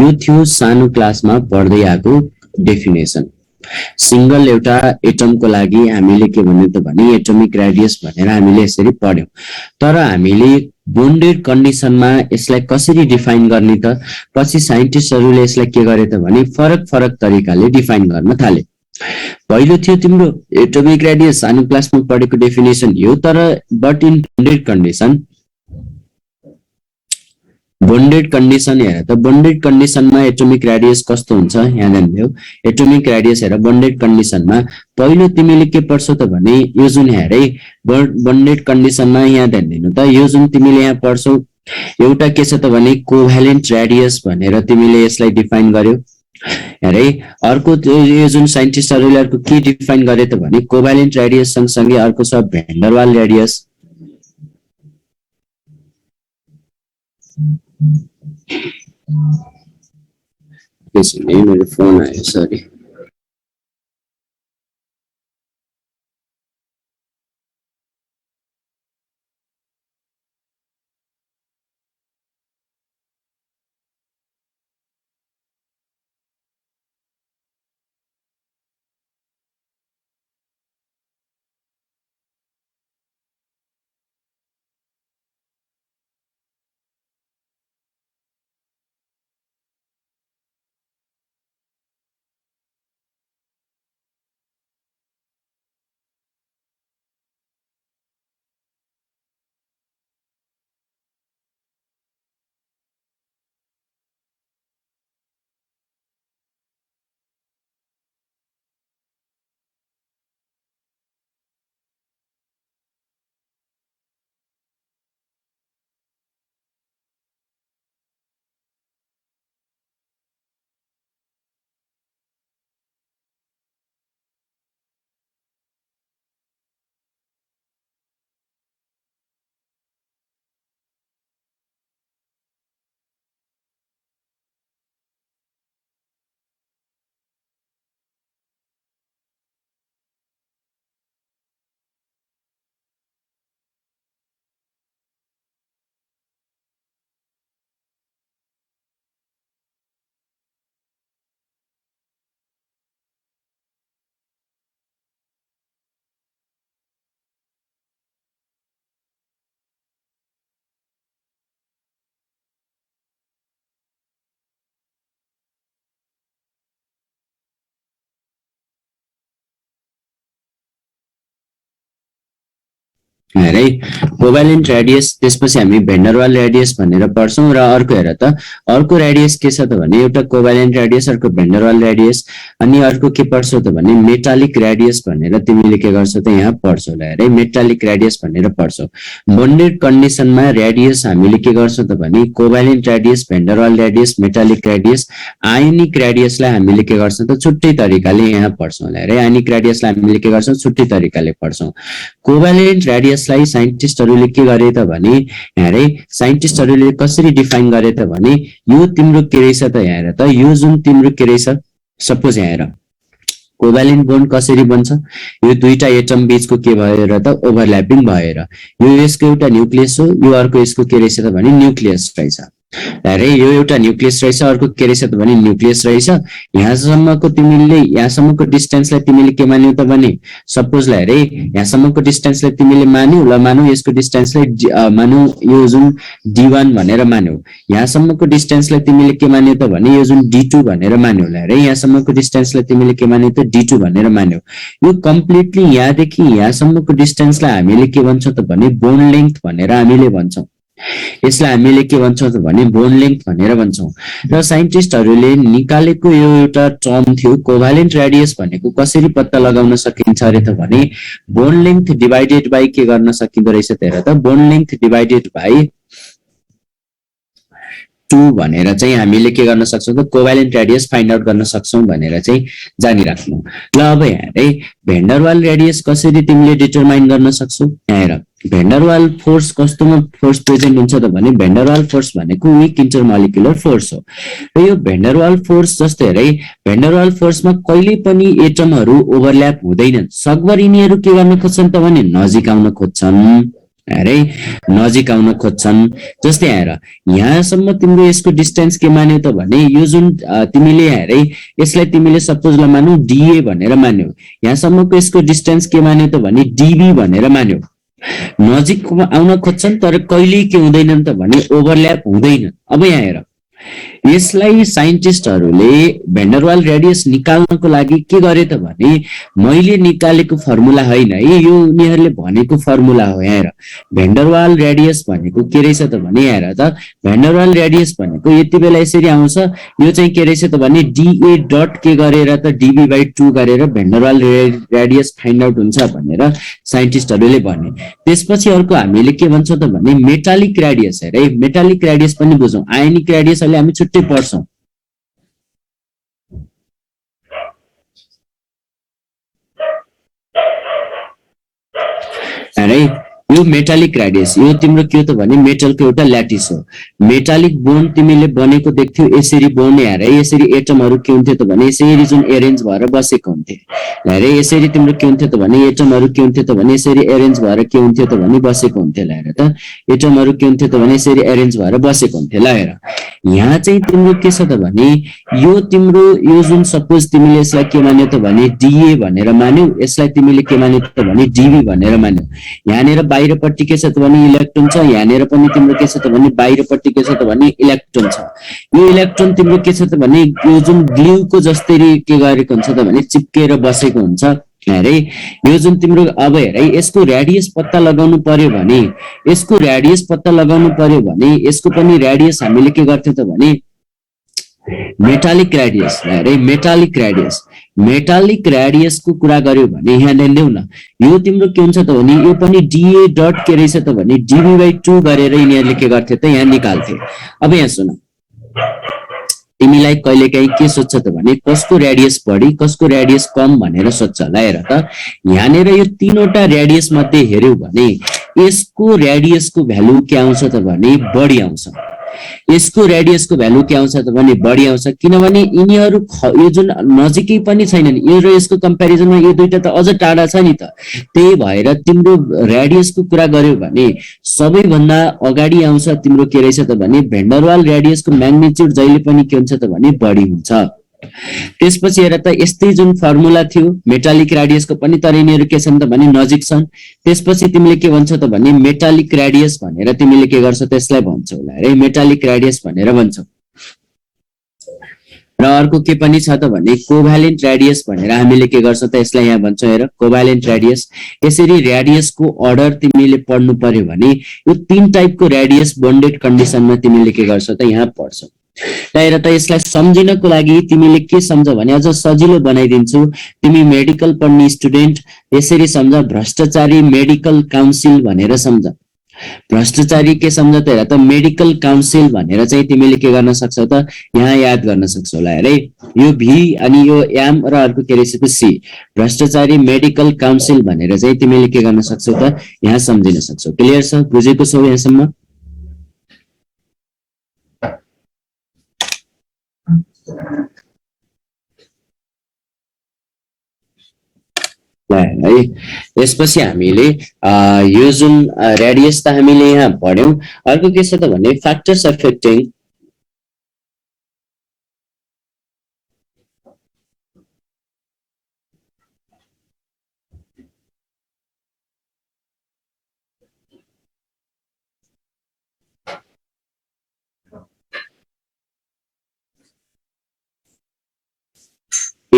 यो थियो सानो क्लासमा पढ्दै आएको डेफिनेसन। सिंगल एउटा एटमको लागि हामीले के भन्यो त भने एटमिक रेडियस भनेर हामीले यसरी पढ्यौं। तर हामीले बोन्डेड कन्डिसनमा यसलाई कसरी डिफाइन गर्ने त? पछि साइन्टिस्टहरूले यसलाई के गरे त भने फरक फरक तरिकाले डिफाइन गर्न थाले। पहिलो थियो तिम्रो एटमिक रेडियस, सानो क्लासमा पढेको डेफिनेसन यो, तर but in bonded condition. Bonded condition हेर त, बोन्डेड कन्डिसनमा एटमिक रेडियस कस्तो हुन्छ यहाँ ध्यान दियौ। एटमिक रेडियस हेर बोन्डेड कन्डिसनमा पहिलो तिमीले के पढ्छौ त भने यो जुन हेर है बोन्डेड कन्डिसनमा यहाँ ध्यान दिनु त, यो जुन तिमीले यहाँ पढ्छौ एउटा के छ त भने कोभ्यालेन्ट रेडियस भनेर तिमीले यसलाई डिफाइन गर्यौ। हेरे अर्को यो जुन साइन्टिस्टहरूले अर्को के डिफाइन गरे त भने कोभ्यालेन्ट रेडियस सँगसँगै अर्को छ भ्यान्डरवाल रेडियस। मेरो फोन आयो, सरी। हेरे कोभ्यालेन्ट रेडियस, त्यसपछि हामी भेन्डरवाल रेडियस भनेर पढ्छौं। र अर्को हेर त, अर्को रेडियस के छ त भने एउटा कोभ्यालेन्ट रेडियस, अर्को भेन्डरवाल रेडियस, अनि अर्को के पढ्छौ त भने मेटालिक रेडियस भनेर तिमीले के गर्छौ त यहाँ पढ्छौ। ल हेरे मेटालिक रेडियस भनेर पढ्छौ। बोन्डेड कन्डिसनमा रेडियस हामीले के गर्छौ त भने covalent radius, van der Waals radius, metallic radius, ionic रेडियसलाई हामीले के गर्छौं त छुट्टै तरिकाले यहाँ पढ्छौं। ल हेरे आयोनिक रेडियसलाई हामीले के गर्छौं छुट्टै तरिकाले पढ्छौं। कोभ्यालेन्ट रेडियसलाई साइन्टिस्टहरूले के गरे त भने हेरे साइन्टिस्टहरूले कसरी डिफाइन गरे त भने यो तिम्रो के रहेछ त हेर त, यो जुन तिम्रो के रहेछ, सपोज हेर कोभ्यालेन्ट बोन्ड कसरी बन्छ, यो दुईटा एटम बीचको के भएर त ओभरल्यापिङ भएर, यो यसको एउटा न्यूक्लियस हो, यो अर्को यसको के रहेछ त भने न्यूक्लियस रहेछ। अरे यो एउटा न्यूक्लियस रहेछ, अर्को के रहेछ त भने न्यूक्लियस रहेछ। यहाँसम्मको तिमीले यहाँसम्मको डिस्टेन्सलाई तिमीले के मान्यौ त भने सपोज ल हेरे यहाँसम्मको डिस्टेन्सलाई तिमीले मान्यौ, ल मानौ यसको डिस्टेन्सलाई मानौ यो जुन d1 भनेर मान्यौ, यहाँसम्मको डिस्टेन्सलाई तिमीले के मान्यौ त भने यो जुन d2 भनेर मान्यौ। ल हेरे यहाँसम्मको डिस्टेन्सलाई तिमीले के मान्यौ त d2 भनेर मान्यौ। यो कम्प्लिटली यहाँदेखि यहाँसम्मको डिस्टेन्सलाई हामीले के भन्छौं त भने बोन्ड लेन्थ भनेर हामीले भन्छौं। यसलाई हामीले के भन्छौं त भने बोन्ड लेन्थ भनेर भन्छौं। र साइन्टिस्टहरूले निकालेको यो एउटा टर्म थियो कोभ्यालेन्ट रेडियस भनेको कसरी पत्ता लगाउन सकिन्छ अरे त भने बोन्ड लेन्थ डिभाइडेड बाइ के गर्न सकिँदो रहेछ त हेर त, बोन्ड लेन्थ डिभाइडेड बाइ 2 भनेर चाहिँ हामीले के गर्न सक्छौं त कोभ्यालेन्ट रेडियस फाइन्ड आउट गर्न सक्छौं भनेर चाहिँ जानिराख्नु। ल अब हेरे भेन्डरवाल रेडियस कसरी तिमीले डिटरमाइन गर्न सक्छौ। हेर भेन्डरवाल फोर्स कस्तोमा फोर्स प्रेजेन्ट हुन्छ त भने भेन्डरवाल फोर्स भनेको विक इन्टरमोलिकुलर फोर्स हो। र यो भेन्डरवाल फोर्स जस्तै हेरे भेन्डरवाल फोर्समा कहिले पनि एटमहरू ओभरल्याप हुँदैनन्, सकभर यिनीहरू के गर्न खोज्छन् त भने नजिक आउन खोज्छन्। अरे नजिक आउन खोज्छन्। जस्तै हेर यहाँसम्म तिम्रो यसको डिस्टेन्स के मान्यो त भने यो जुन तिमीले हेरै यसलाई तिमीले सपोज ल मानौ डिए भनेर मान्यौ, यहाँसम्मको यसको डिस्टेन्स के मान्यो त भने डिबी भनेर मान्यौ। नजिक आउन खोज्छन् तर कहिल्यै के हुँदैनन् त भने ओभरल्याप हुँदैन। अब यहाँ हेर यसलाई साइन्टिस्टहरूले भेन्डरवाल रेडियस निकाल्नको लागि के गरे त भने मैले निकालेको फर्मुला होइन है, यो उनीहरूले भनेको फर्मुला हो। यहाँ हेर भेन्डरवाल रेडियस भनेको के रहेछ त भने हेर त भेन्डरवाल रेडियस भनेको यति बेला यसरी आउँछ, यो चाहिँ के रहेछ त भने डिए डट के गरेर त डिबी बाई 2 गरेर भेन्डरवाल रेडियस फाइन्ड आउट हुन्छ भनेर साइन्टिस्टहरूले भने। त्यसपछि अर्को हामीले के भन्छौँ त भने मेटालिक रेडियस। हेर मेटालिक रेडियस पनि बुझौँ, आयनिक रेडियस अहिले हामी छुट्टै पढ्छौँ। अरे यो मेटालिक रेडियस यो तिम्रो के हो त भने मेटलको एउटा ल्याटिस हो। मेटालिक बोन्ड तिमीले बनेको देख्थ्यौ यसरी बोन्ड हेर यसरी एटमहरू के हुन्थ्यो त भने यसरी जुन एरेन्ज भएर बसेको हुन्थे। हेर यसरी तिम्रो के हुन्थ्यो त भने एटमहरू के हुन्थ्यो त भने यसरी एरेन्ज भएर के हुन्थ्यो त भने बसेको हुन्थ्यो। ल हेर त एटमहरू के हुन्थ्यो त भने यसरी एरेन्ज भएर बसेको हुन्थ्यो। ल हेर यहाँ चाहिँ तिम्रो के छ त भने यो तिम्रो यो जुन सपोज तिमीले यसलाई के मान्यौ त भने डिए भनेर मान्यौ, यसलाई तिमीले के मान्यौ त भने डिबी भनेर मान्यौ। यहाँनिर बाहिरपट्टि के छ त भने इलेक्ट्रोन छ, यहाँनिर पनि तिम्रो के छ त भने बाहिरपट्टि के छ त भने इलेक्ट्रोन छ। यो इलेक्ट्रोन तिम्रो के छ त भने यो जुन ग्लुको जस्तै के गरेको हुन्छ त भने चिप्केर बसेको हुन्छ। हेरे यो जुन तिम्रो अब हेर यसको रेडियस पत्ता लगाउनु पर्यो भने यसको रेडियस पत्ता लगाउनु पर्यो भने यसको पनि रेडियस हामीले के गर्थ्यौँ त भने मेटालिक रेडियस। हेरे मेटालिक रेडियस मेटालिक रेडियसको कुरा गर्यो भने यहाँ ल्याइदेऊ न, यो तिम्रो के हुन्छ त भने यो पनि डिए डट के रहेछ त भने डिबी बाई 2 गरेर यिनीहरूले के गर्थे त यहाँ निकाल्थे। अब यहाँ सुन तिमीलाई कहिलेकाहीँ के सोध्छ त भने कसको रेडियस बढी कसको रेडियस कम भनेर सोध्छ। ल हेर त यहाँनिर यो तीनवटा रेडियस मध्ये हेर्यौ भने यसको रेडियसको भ्यालु के आउँछ त भने बढी आउँछ। यसको रेडियसको भ्यालु के आउँछ त भने बढी आउँछ, किनभने यिनीहरू यो जुन नजिकै पनि छैनन्, यो र यसको कम्पेरिजनमा यो दुईटा त अझ टाढा छ नि त। त्यही भएर तिम्रो रेडियसको कुरा गर्यो भने सबैभन्दा अगाडि आउँछ तिम्रो के रहेछ त भने भेन्डरवाल रेडियसको म्याग्निट्युड जहिले पनि के हुन्छ त भने बढी हुन्छ। त्यसपछि हेर त यस्तै जुन फर्मुला थियो मेटालिक रेडियसको पनि तर यिनीहरू के छन् त भने नजिक छन्। त्यसपछि तिमीले के भन्छौ त भने मेटालिक रेडियस भनेर तिमीले के गर्छौ त यसलाई भन्छौ। ल है मेटालिक रेडियस भनेर भन्छौ। र अर्को के पनि छ त भने कोभ्यालेन्ट रेडियस भनेर हामीले के गर्छौँ त यसलाई यहाँ भन्छौँ। हेर कोभ्यालेन्ट रेडियस यसरी रेडियसको अर्डर तिमीले पढ्नु पर्यो भने यो 3 टाइपको रेडियस बन्डेड कन्डिसनमा तिमीले के गर्छौ त यहाँ पढ्छौ। हेर त यसलाई सम्झिनको लागि तिमीले के सम्झ भने अझ सजिलो बनाइदिन्छु। तिमी मेडिकल पढ्ने स्टुडेन्ट यसरी सम्झ भ्रष्टाचारी मेडिकल काउन्सिल भनेर सम्झ। भ्रष्टाचारी के सम्झ त हेर त मेडिकल काउन्सिल भनेर चाहिँ तिमीले के गर्न सक्छौ त यहाँ याद गर्न सक्छौ। ल हेरे यो भी अनि यो एम र अर्को के रहेछ त सी भ्रष्टाचारी मेडिकल काउन्सिल भनेर चाहिँ तिमीले के गर्न सक्छौ त यहाँ सम्झिन सक्छौ। क्लियर छ बुझेको छौ यहाँसम्म? है त्यसपछि हामीले यो जुन रेडियस त हामीले यहाँ पढ्यौं। अर्को के छ त भने फ्याक्टर्स अफेक्टिङ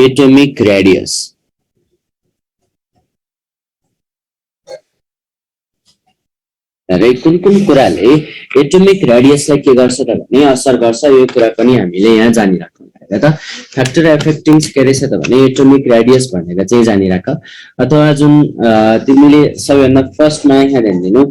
एटोमिक रेडियस। कुन कुन कुराले एटोमिक रेडियसलाई के गर्छ त भने असर गर्छ यो कुरा पनि हामीले यहाँ जानिराखौँ। हेर त फ्याक्टर एफेक्टिङ के रहेछ त भने एटोमिक रेडियस भनेर चाहिँ जानिराख। अथवा जुन तिमीले सबैभन्दा फर्स्टमा यहाँ हेरिदिनु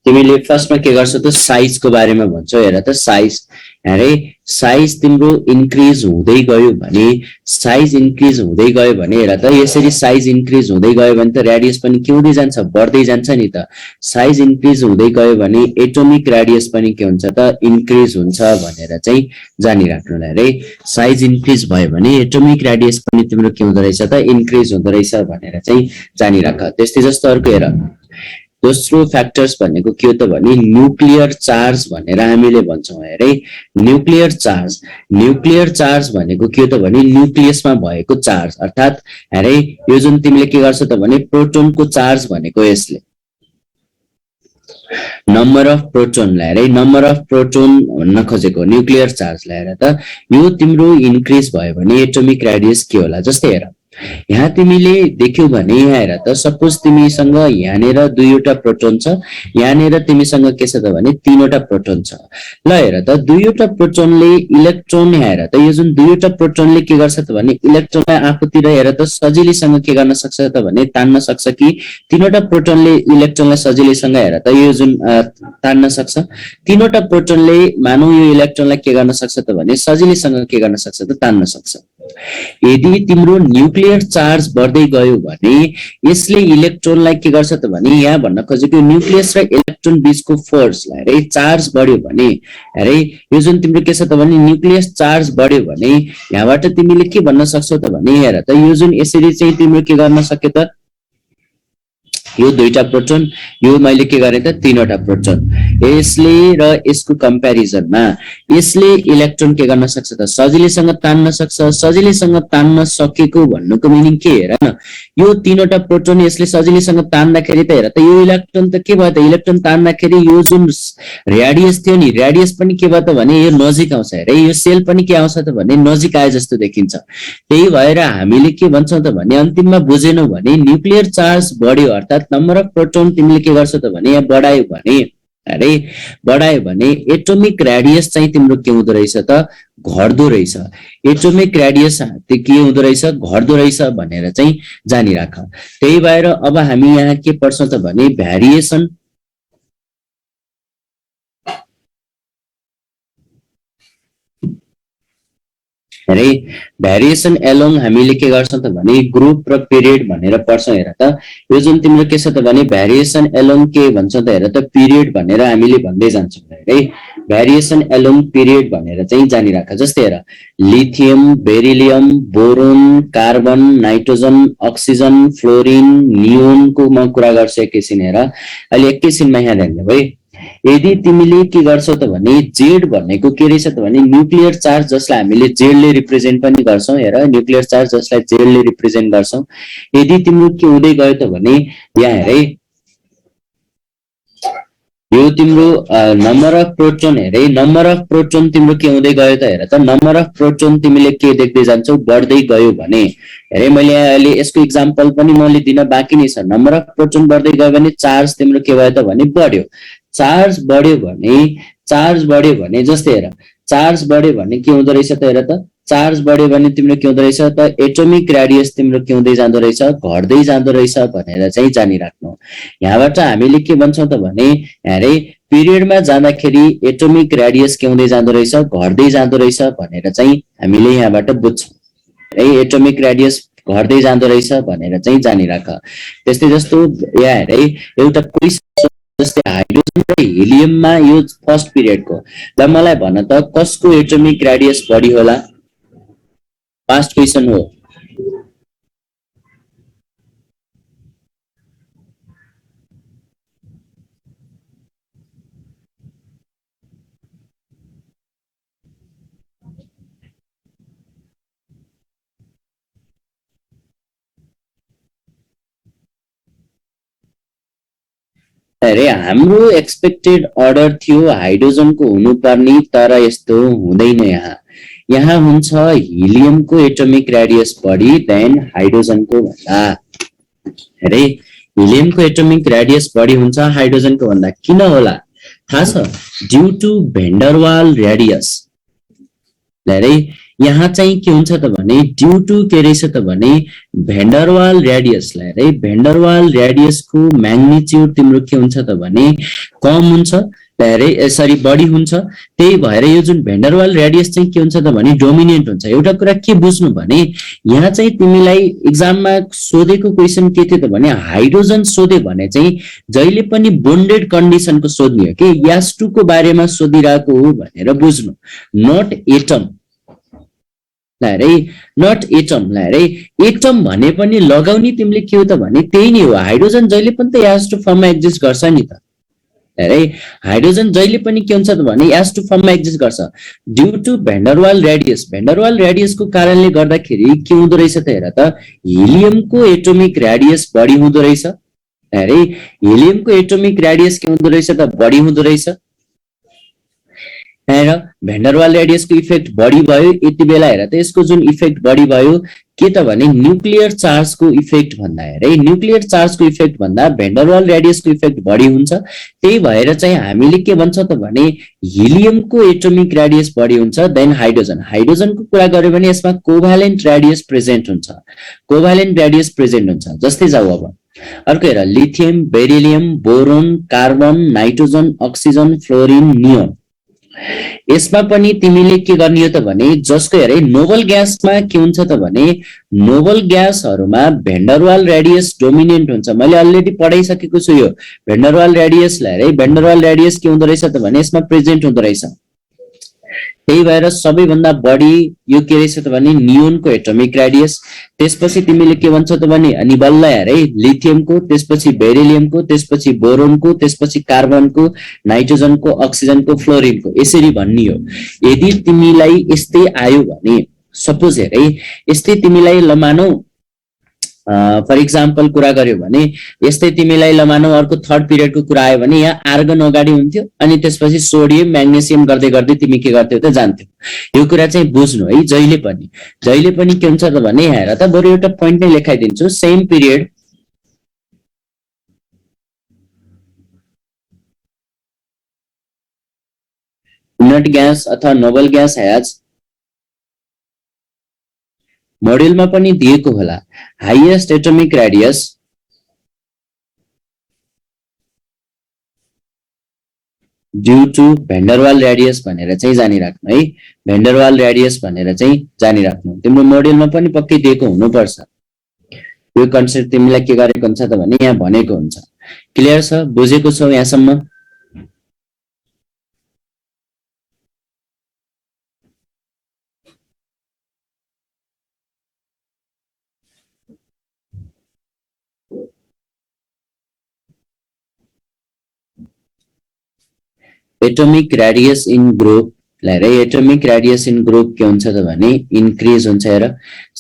तिमीले फर्स्टमा के गर्छौ त साइजको बारेमा भन्छौ हेर त साइज अरे साइज तिम्रो इन्क्रिज हुँदै गयो भने साइज इन्क्रिज हुँदै गयो भने हेर त यसरी साइज इन्क्रिज हुँदै गयो भने त रेडियस पनि के हुँदै जान्छ बढ्दै जान्छ नि त साइज इन्क्रिज हुँदै गयो भने एटोमिक रेडियस पनि के हुन्छ त इन्क्रिज हुन्छ भनेर चाहिँ जानिराख्नु रे साइज इन्क्रिज भयो भने एटोमिक रेडियस पनि तिम्रो के हुँदो रहेछ त इन्क्रिज हुँदो रहेछ भनेर चाहिँ जानिराख त्यस्तै जस्तो अर्को हेर दोस्रो फ्याक्टर्स भनेको के हो त भने न्युक्लियर चार्ज भनेर हामीले भन्छौँ अरे न्युक्लियर चार्ज भनेको के हो त भने न्युक्लियसमा भएको चार्ज अर्थात अरे यो जुन तिमीले के गर्छौ त भने प्रोटोनको चार्ज भनेको यसले नम्बर अफ प्रोटोनलाई अरे नम्बर अफ प्रोटोन भन्न खोजेको न्युक्लियर चार्जलाई हेर त यो तिम्रो इन्क्रिज भयो भने एटोमिक रेडियस के होला जस्तै हेर यहाँ तिमीले देख्यौ भने यहाँ हेर त सपोज तिमीसँग यहाँनेर दुईवटा प्रोटोन छ यहाँनेर तिमीसँग के छ त भने तीनवटा प्रोटोन छ ल हेर त दुईवटा प्रोटोनले इलेक्ट्रोन हेर त यो जुन दुईवटा प्रोटोनले के गर्छ त भने इलेक्ट्रोनलाई आफूतिर हेर त सजिलैसँग के गर्न सक्छ त भने तान्न सक्छ कि तीनवटा प्रोटोनले इलेक्ट्रोनलाई सजिलैसँग हेर त यो जुन तान्न सक्छ तीनवटा प्रोटोनले मानौ यो इलेक्ट्रोनलाई के गर्न सक्छ त भने सजिलैसँग के गर्न सक्छ त तान्न सक्छ यदि तिम्रो न्युक्लियर चार्ज बढ्दै गयो भने यसले इलेक्ट्रोनलाई के गर्छ त भने यहाँ भन्न खोजेको न्युक्लियस र इलेक्ट्रोन बीचको फोर्सलाई अरे चार्ज बढ्यो भने अरे यो जुन तिम्रो के छ त भने न्युक्लियस चार्ज बढ्यो भने यहाँबाट तिमीले के भन्न सक्छौ त भने हेर त यो जुन यसरी चाहिँ तिम्रो के गर्न सक्यो त यो दुईटा प्रोटोन यो मैले के गरे त तीनवटा प्रोटोन यसले र यसको कम्प्यारिजनमा यसले इलेक्ट्रोन के गर्न सक्छ त सजिलैसँग तान्न सक्छ सजिलैसँग तान्न सकेको भन्नुको मिनिङ के हेर न यो तीनवटा प्रोटोन यसले सजिलैसँग तान्दाखेरि त हेर त यो इलेक्ट्रोन त के भयो त इलेक्ट्रोन तान्दाखेरि यो जुन रेडियस थियो नि रेडियस पनि के भयो त भने यो नजिक आउँछ हेरे यो सेल पनि के आउँछ त भने नजिक आए जस्तो देखिन्छ त्यही भएर हामीले के भन्छौं त भने अन्तिममा बुझेनौ भने न्युक्लियर चार्ज बढ्यो अर्थात नम्बर अफ प्रोटोन तिमीले के गर्छौ त भने यहाँ बढायो भने एटोमिक रेडियस चाहिँ तिम्रो के हुँदो रहेछ त घट्दो रहेछ एटोमिक रेडियस के हुँदो रहेछ घट्दो रहेछ भनेर चाहिँ जानिराख त्यही भएर अब हामी यहाँ के पढ्छौं त भने भ्यारिएसन अरे भ्यारिएसन एलोङ हामीले के गर्छौं त भने ग्रुप र पिरियड भनेर पढ्छौं हेर त यो जुन तिम्रो के छ त भने भ्यारिएसन एलोङ के भन्छौं त हेर त पिरियड भनेर हामीले भन्दै जान्छौं है भ्यारिएसन एलोङ पिरियड भनेर चाहिँ जानिराख जस्तै हेर lithium beryllium boron carbon nitrogen oxygen fluorine नियोनको म कुरा गर्छु एकैछिन हेर अहिले एकैछिनमा यहाँ ध्यान देऊ है यदि तिमीले के गर्छौ त भने जेड भनेको के रहेछ त भने न्युक्लियर चार्ज जसलाई हामीले जेडले रिप्रेजेन्ट पनि गर्छौं हेर न्युक्लियर चार्ज जसलाई जेडले रिप्रेजेन्ट गर्छौं यदि तिम्रो के हुँदै गयो त भने यहाँ हेर यो तिम्रो नम्बर अफ प्रोटोन हेरे नम्बर अफ प्रोटोन तिम्रो के हुँदै गयो त हेर त नम्बर अफ प्रोटोन तिमीले के देख्दै जान्छौ बढ्दै गयो भने हेरे मैले अहिले यसको एक्जाम्पल पनि मैले दिन बाँकी नै छ नम्बर अफ प्रोटोन बढ्दै गयो भने चार्ज तिम्रो के भयो त भने बढ्यो चार्ज बढ्यो भने जस्तै हेर चार्ज बढ्यो भने के हुँदो रहेछ त हेर त चार्ज बढ्यो भने तिम्रो के हुँदो रहेछ त एटोमिक रेडियस तिम्रो के हुँदै जाँदो रहेछ घट्दै जाँदो रहेछ भनेर चाहिँ जानिराख्नु यहाँबाट हामीले के भन्छौं त भने हेरे पिरियडमा जाँदाखेरि एटोमिक रेडियस के हुँदै जाँदो रहेछ घट्दै जाँदो रहेछ भनेर चाहिँ हामीले यहाँबाट बुझ्छौं है एटोमिक रेडियस घट्दै जाँदो रहेछ भनेर चाहिँ जानिराख त्यस्तै जस्तो यहाँ हेरे एउटा क्वेशन जस्तै हाइड्रोजन र हिलियममा यो फर्स्ट पिरियडको ल मलाई भन त कसको एटोमिक रेडियस बढी होला पास्ट क्वेशन हो अरे हाम्रो एक्सपेक्टेड अर्डर थियो हाइड्रोजनको हुनुपर्ने तर यस्तो हुँदैन यहाँ हुन्छ हिलियमको एटोमिक रेडियस बढी देन हाइड्रोजनको भन्दा अरे हिलियमको एटोमिक रेडियस बढी हुन्छ हाइड्रोजनको भन्दा किन होला थाहा छ ड्यू टु भेन्डरवाल रेडियस अरे यहाँ चाहिँ के हुन्छ त भने ड्यू टु के रहेछ त भने भेन्डरवाल रेडियसलाई है भेन्डरवाल रेडियसको म्याग्निट्युड तिम्रो के हुन्छ त भने कम हुन्छ सरी बढी हुन्छ त्यही भएर यो जुन भेन्डरवाल रेडियस चाहिँ के हुन्छ त भने डोमिनेन्ट हुन्छ एउटा कुरा के बुझ्नु भने यहाँ चाहिँ तिमीलाई एक्जाममा सोधेको क्वेशन के थियो त भने हाइड्रोजन सोधे भने चाहिँ जहिले पनि बोन्डेड कन्डिसनको सोध्ने हो कि यास2 को बारेमा सोधिरहेको हो भनेर बुझ्नु not atom not atom atom भने पनि लगाउने तिमीले के हो त भने त्यही नै हो हाइड्रोजन जहिले पनि त यास2 फर्ममा एक्जिस्ट गर्छ नि त हाइड्रोजन जहिले पनि के हुन्छ त भने यास2 फर्ममा एक्जिस्ट गर्छ ड्यू टु भेन्डरवाल रेडियसको कारणले गर्दाखेरि के हुँदो रहेछ त हेर त हिलियमको एटोमिक रेडियस बढी हुँदो रहेछ हिलियमको एटोमिक रेडियस के हुँदो रहेछ त बढी हुँदो रहेछ हेर भेन्डरवाल रेडियसको इफेक्ट बढी भयो यति बेला हेर त यसको जुन इफेक्ट बढी भयो के त भने न्यूक्लियर चार्जको इफेक्ट भन्दा न्यूक्लियर चार्जको इफेक्ट भन्दा भेन्डरवाल रेडियसको इफेक्ट बढी हुन्छ त्यही भएर चाहिँ हामीले के भन्छ त भने हिलियमको एटोमिक रेडियस बढी हुन्छ देन हाइड्रोजनको कुरा गर्यो भने यसमा कोभ्यालेन्ट रेडियस प्रेजेन्ट हुन्छ जस्तै जाऊ अब अर्को हेर lithium beryllium boron carbon nitrogen oxygen fluorine neon यसमा पनि तिमीले के गर्ने हो त भने जसको हेरे नोबल ग्यासमा के हुन्छ त भने नोबल ग्यासहरुमा भेन्डरवाल रेडियस डोमिनेन्ट हुन्छ मैले अलरेडी पढाइसकेको छु यो भेन्डरवाल रेडियसलाई हेरे भेन्डरवाल रेडियस के हुँदो रहेछ त भने यसमा प्रेजेन्ट हुँदो रहेछ त्यही भएर सबैभन्दा बढी यो के रहेछ त भने नियोनको एटोमिक रेडियस त्यसपछि तिमीले के भन्छ त भने अनि बल्ल हेरे लिथियमको त्यसपछि बेरिलियमको त्यसपछि बोरोनको त्यसपछि कार्बनको नाइट्रोजनको अक्सिजनको फ्लोरिनको यसरी भन्नी हो यदि तिमीलाई यस्तै आयो भने सपोज हेरे यस्तै तिमीलाई लमानौ फर एक्जाम्पल कुरा गर्यो भने यस्तै तिमीलाई लमानौ अर्को थर्ड पिरियडको कुरा आयो भने यहाँ आर्गन अगाडि हुन्थ्यो अनि त्यसपछि सोडियम म्याग्नेसियम गर्दै गर्दै तिमी के गर्थ्यौ त जान्थ्यौ यो कुरा चाहिँ बुझ्नु है जहिले पनि के हुन्छ त भने हेर त बरु एउटा प्वाइन्ट नै लेखाइदिन्छु सेम पिरियड नट ग्यास अथवा नोबल ग्यास हैज मोडेलमा पनि दिएको होला highest atomic radius due to van der Waals radius भनेर चाहिँ जानिराख्नु है भेन्डरवाल रेडियस भनेर चाहिँ जानिराख्नु तिम्रो मोडेलमा पनि पक्कै दिएको हुनुपर्छ यो कन्सेप्ट तिमीलाई के गरेको हुन्छ त भने यहाँ भनेको हुन्छ क्लियर छ बुझेको छौ यहाँसम्म atomic radius in group atomic radius in group के हुन्छ त भने इन्क्रिज हुन्छ हेर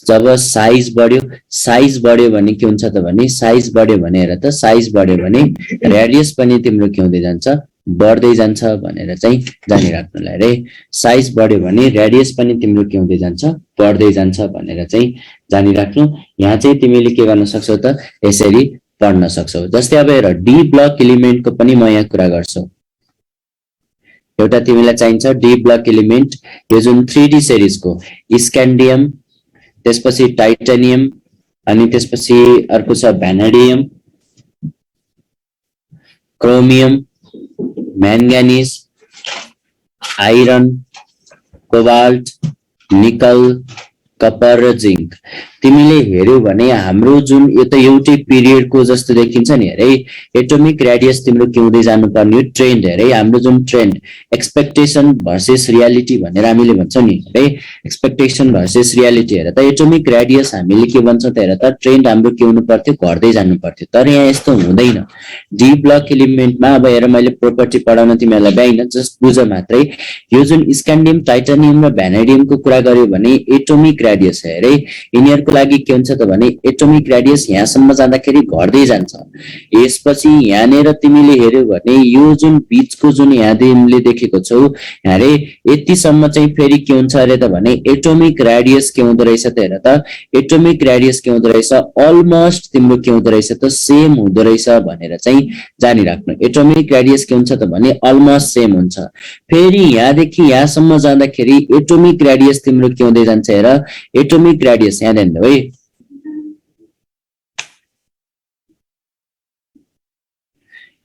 जब साइज बढ्यो भने के हुन्छ त भने साइज बढ्यो भने हेर त साइज बढ्यो भने रेडियस पनि तिम्रो के हुँदै जान्छ बढ्दै जान्छ भनेर चाहिँ जानिराख्नुलाई रे साइज बढ्यो भने रेडियस पनि तिम्रो के हुँदै जान्छ बढ्दै जान्छ भनेर चाहिँ जानिराख्नु यहाँ चाहिँ तिमीले के गर्न सक्छौ त यसरी पढ्न सक्छौ जस्तै अब हेर डी ब्लक एलिमेन्टको पनि म यहाँ कुरा गर्छु एउटा तिमीलाई चाहिन्छ डी ब्लक एलिमेन्ट यो जुन 3D सिरिजको स्क्यान्डियम त्यसपछि टाइटानियम अनि त्यसपछि अर्को छ vanadium chromium manganese iron cobalt nickel copper र जिंक तिमीले हेर्यौ भने हाम्रो जुन यो त एउटै पिरियडको जस्तो देखिन्छ नि हेरे एटोमिक रेडियस तिम्रो के हुँदै जानुपर्ने हो ट्रेन्ड हेरे हाम्रो जुन ट्रेन्ड एक्सपेक्टेसन भर्सेस रियालिटी भनेर हामीले भन्छौं नि हेरे एक्सपेक्टेसन भर्सेस रियालिटी हेरे त एटोमिक रेडियस हामीले के भन्छौं त हेरे त ट्रेन्ड हाम्रो के हुनु पर्थ्यो घट्दै जानु पर्थ्यो तर यहाँ यस्तो हुँदैन डी ब्लक एलिमेन्टमा अब हेर मैले प्रोपर्टी पढाउन तिमीलाई भ्याइन जस्ट बुझ मात्रै यो जुन स्क्यान्डियम टाइटानियम र भ्यानेडियमको कुरा गर्यो भने एटोमिक रेडियस हेरे यिनीहरुको लागि के हुन्छ त भने एटोमिक रेडियस यहाँसम्म जाँदाखेरि घट्दै जान्छ। यसपछि यहाँनेर तिमीले हेर्यौ भने यो जुन बीचको जुन यहाँ तिमीले देखेको छौ यहाँ रे यतिसम्म चाहिँ फेरि के हुन्छ अरे त भने एटोमिक रेडियस के हुँदो रहेछ त हेर त एटोमिक रेडियस के हुँदो रहेछ अलमोस्ट तिम्रो के हुँदो रहेछ त सेम हुँदो रहेछ भनेर चाहिँ जानिराख्नु। एटोमिक रेडियस के हुन्छ त भने अलमोस्ट सेम हुन्छ। फेरि यहाँदेखि यहाँसम्म जाँदाखेरि एटोमिक रेडियस तिम्रो के हुँदै जान्छ हेर एटोमिक रेडियस यहाँ हेर्नु है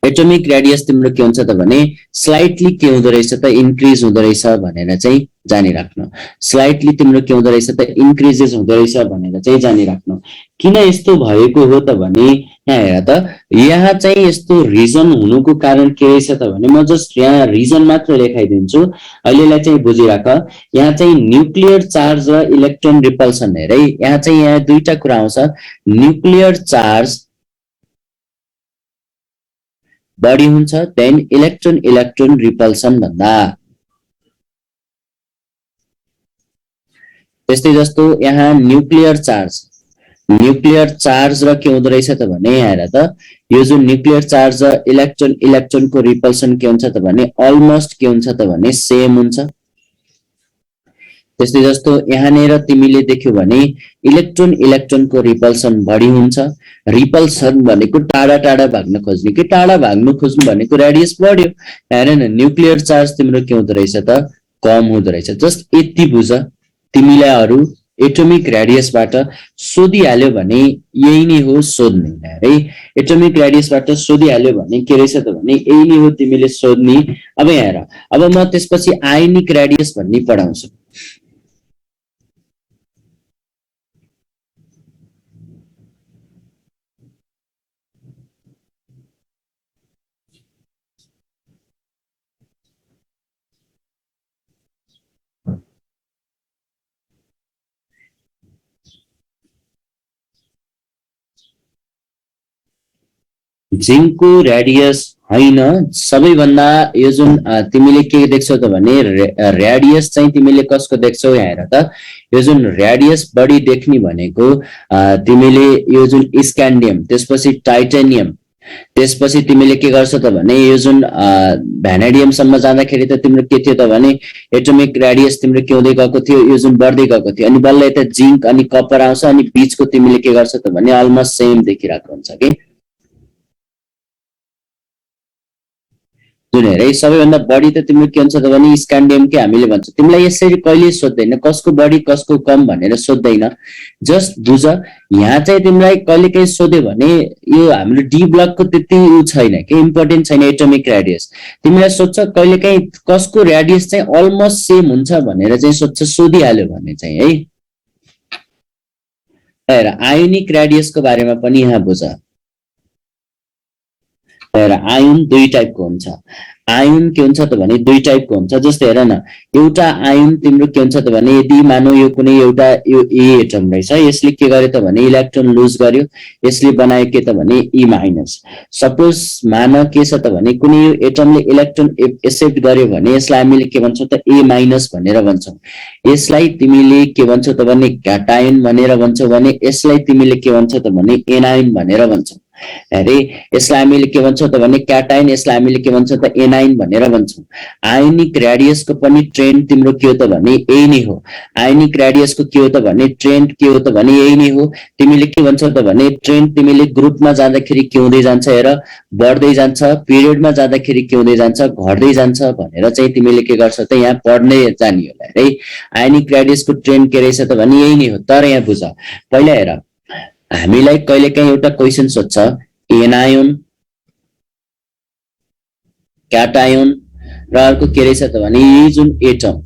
एटोमिक रेडियस तिम्रो के हुन्छ त भने स्लाइटली के हुँदो रहेछ त इन्क्रिज हुँदो रहेछ भनेर चाहिँ जानिराख्नु। स्लाइटली तिम्रो के हुँदो रहेछ त इन्क्रिजेस हुँदो रहेछ भनेर चाहिँ जानिराख्नु। किन यस्तो भएको हो त भने यहाँ हेर त यहाँ चाहिँ यस्तो रिजन हुनुको कारण के रहेछ त भने म जस्ट यहाँ रिजन मात्र लेखाइदिन्छु अहिलेलाई चाहिँ बुझिराख। यहाँ चाहिँ न्युक्लियर चार्ज र इलेक्ट्रोन रिपल्सन हेर है यहाँ चाहिँ यहाँ दुईटा कुरा आउँछ। न्युक्लियर चार्ज बढी हुन्छ देन इलेक्ट्रोन इलेक्ट्रोन रिपल्सन भन्दा। त्यस्तै जस्तो यहाँ न्युक्लियर चार्ज र के हुँदो रहेछ त भने यहाँ हेर त यो जुन न्युक्लियर चार्ज र इलेक्ट्रोन इलेक्ट्रोनको रिपल्सन के हुन्छ त भने अलमोस्ट के हुन्छ त भने सेम हुन्छ। त्यस्तै जस्तो यहाँनेर तिमीले देख्यौ भने इलेक्ट्रोन इलेक्ट्रोनको रिपल्सन बढी हुन्छ। रिपल्सन भनेको टाढा टाढा भाग्न खोज्ने कि टाढा भाग्नु खोज्नु भनेको रेडियस बढ्यो। हेर न न्युक्लियर चार्ज तिम्रो के हुँदो रहेछ त कम हुँदो रहेछ। जस्ट यति बुझ तिमीलाई अरु एटोमिक रेडियसबाट सोधिहाल्यो भने यही नै हो सोध्ने है। एटोमिक रेडियसबाट सोधिहाल्यो भने के रहेछ त भने यही नै हो तिमीले सोध्ने। अब यहाँ हेर अब म त्यसपछि आयोनिक रेडियस भन्ने पढाउँछु। जिंकको रेडियस हैन सबैभन्दा यो जुन तिमीले के देख्छौ त भने रेडियस चाहिँ तिमीले कसको देख्छौ यहाँ हेर त यो जुन रेडियस बढी देख्ने भनेको तिमीले यो जुन स्क्यान्डियम त्यसपछि टाइटेनियम त्यसपछि तिमीले के गर्छौ त भने यो जुन भ्यानेडियम सम्म जाँदाखेरि त तिम्रो के थियो त भने एटोमिक रेडियस तिम्रो के हुँदै गएको थियो यो जुन बढ्दै गएको थियो अनि बल्ल यता जिंक अनि कपर आउँछ अनि बीचको तिमीले के गर्छौ त भने अलमोस्ट सेम देखिरहेको हुन्छ के जुन हेर सबैभन्दा बढी त तिम्रो के हुन्छ त भने स्क्यान्डियम के हामीले भन्छौँ। तिमीलाई यसरी कहिले सोध्दैन कसको बढी कसको कम भनेर सोध्दैन। जस्ट बुझ यहाँ चाहिँ तिमीलाई कहिले काहीँ सोध्यो भने यो हाम्रो डी ब्लकको त्यति उ छैन के इम्पोर्टेन्ट छैन एटोमिक रेडियस। तिमीलाई सोध्छ कहिले काहीँ कसको रेडियस चाहिँ अलमोस्ट सेम हुन्छ भनेर चाहिँ सोध्छ सोधिहाल्यो भने चाहिँ है। हेर आयोनिक रेडियसको बारेमा पनि यहाँ बुझ। हेर आयोन दुई टाइपको हुन्छ। आयोन के हुन्छ त भने दुई टाइपको हुन्छ। जस्तै हेर न एउटा आयोन तिम्रो के हुन्छ त भने यदि मानौ यो कुनै एउटा यो ए एटम रहेछ यसले के गर्यो त भने इलेक्ट्रोन लुज गर्यो यसले बनायो के त भने ई माइनस। सपोज मान के छ त भने कुनै एटमले इलेक्ट्रोन एक्सेप्ट गर्यो भने यसलाई हामीले के भन्छौँ त ए माइनस भनेर भन्छौँ। यसलाई तिमीले के भन्छौ त भने क्याटायन भनेर भन्छौ भने यसलाई तिमीले के भन्छौ त भने एनायन भनेर भन्छौ। अरे यसलाई हामीले के भन्छौँ त भने क्याटायन यसलाई हामीले के भन्छौँ त एनायन भनेर भन्छौँ। आयोनिक रेडियसको पनि ट्रेन्ड तिम्रो के हो त भने यही नै हो। आयोनिक रेडियसको के हो त भने ट्रेन्ड के हो त भने यही नै हो। तिमीले के भन्छौ त भने ट्रेन्ड तिमीले ग्रुपमा जाँदाखेरि के हुँदै जान्छ हेर बढ्दै जान्छ पिरियडमा जाँदाखेरि के हुँदै जान्छ घट्दै जान्छ भनेर चाहिँ तिमीले के गर्छौ त यहाँ पढ्दै जानी होला है। आयोनिक रेडियसको ट्रेन्ड के रहेछ त भने यही नै हो। तर यहाँ बुझ पहिला हेर हामीलाई कहिलेकाहीँ एउटा क्वेसन सोध्छ एनायोन क्याटायोन र अर्को के रहेछ त भने यी जुन एटम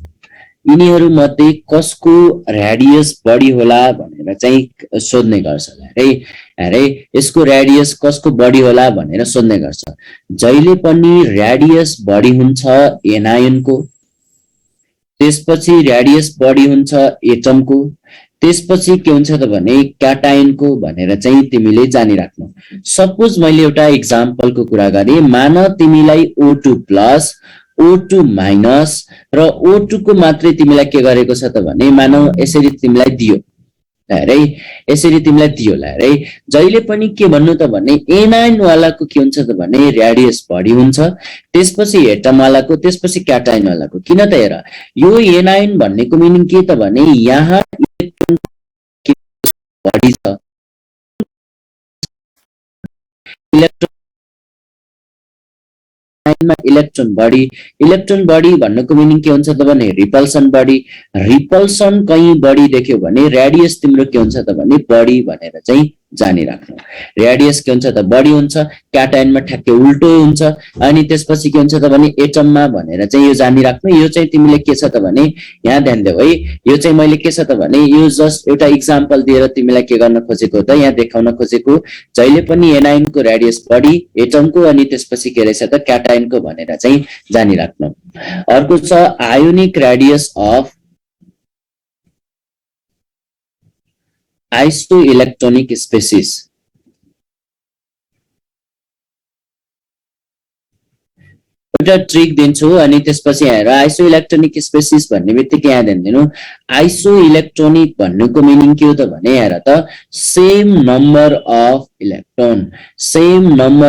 यिनीहरू मध्ये कसको रेडियस बढी होला भनेर चाहिँ सोध्ने गर्छ है। अरे यसको रेडियस कसको बढी होला भनेर सोध्ने गर्छ। जहिले पनि रेडियस बढी हुन्छ एनायोनको त्यसपछि रेडियस बढी हुन्छ एटमको त्यसपछि के हुन्छ त भने क्याटायनको भनेर चाहिँ तिमीले जानिराख्नु। सपोज मैले एउटा एक्जाम्पलको कुरा गरेँ मान तिमीलाई O2 प्लस O2 माइनस र O2 को मात्रै तिमीलाई के गरेको छ त भने मानौ यसरी तिमीलाई दियो है यसरी तिमीलाई दियो ला है जहिले पनि के भन्नु त भने एनाइन वालाको के हुन्छ त भने रेडियस बढी हुन्छ त्यसपछि हेटम वालाको त्यसपछि क्याटाइन वालाको किन त हेर यो एनाइन भन्नेको मिनिङ के त भने यहाँ इलेक्ट्रोन बढी छ इलेक्ट्रोन बढी भन्नुको मिनिङ के हुन्छ त भने रिपल्सन कहीँ बढी देख्यो भने रेडियस तिम्रो के हुन्छ त भने बढी भनेर चाहिँ जानिराख्नु रेडियस के हुन्छ त बढी हुन्छ क्याटाइनमा ठ्याक्कै उल्टो हुन्छ अनि त्यसपछि के हुन्छ त भने एटममा भनेर चाहिँ यो जानिराख्नु यो चाहिँ तिमीले के छ त भने यहाँ ध्यान देऊ है यो चाहिँ मैले के छ त भने यो जस्ट एउटा इक्जाम्पल दिएर तिमीलाई के गर्न खोजेको त यहाँ देखाउन खोजेको जहिले पनि एनाइनको रेडियस बढी एटमको अनि त्यसपछि के रहेछ त क्याटाइनको भनेर चाहिँ जानिराख्नु अर्को छ आयोनिक रेडियस अफ आइसोइलेक्ट्रोनिक स्पेसिस एउटा ट्रिक दिन्छु अनि त्यसपछि हेर आइसोइलेक्ट्रोनिक स्पेसिस भन्ने बित्तिकै यहाँ ध्यान दिनु आइसोइलेक्ट्रोनिक भन्नुको मिनिङ के हो त भने हेर त सेम नम्बर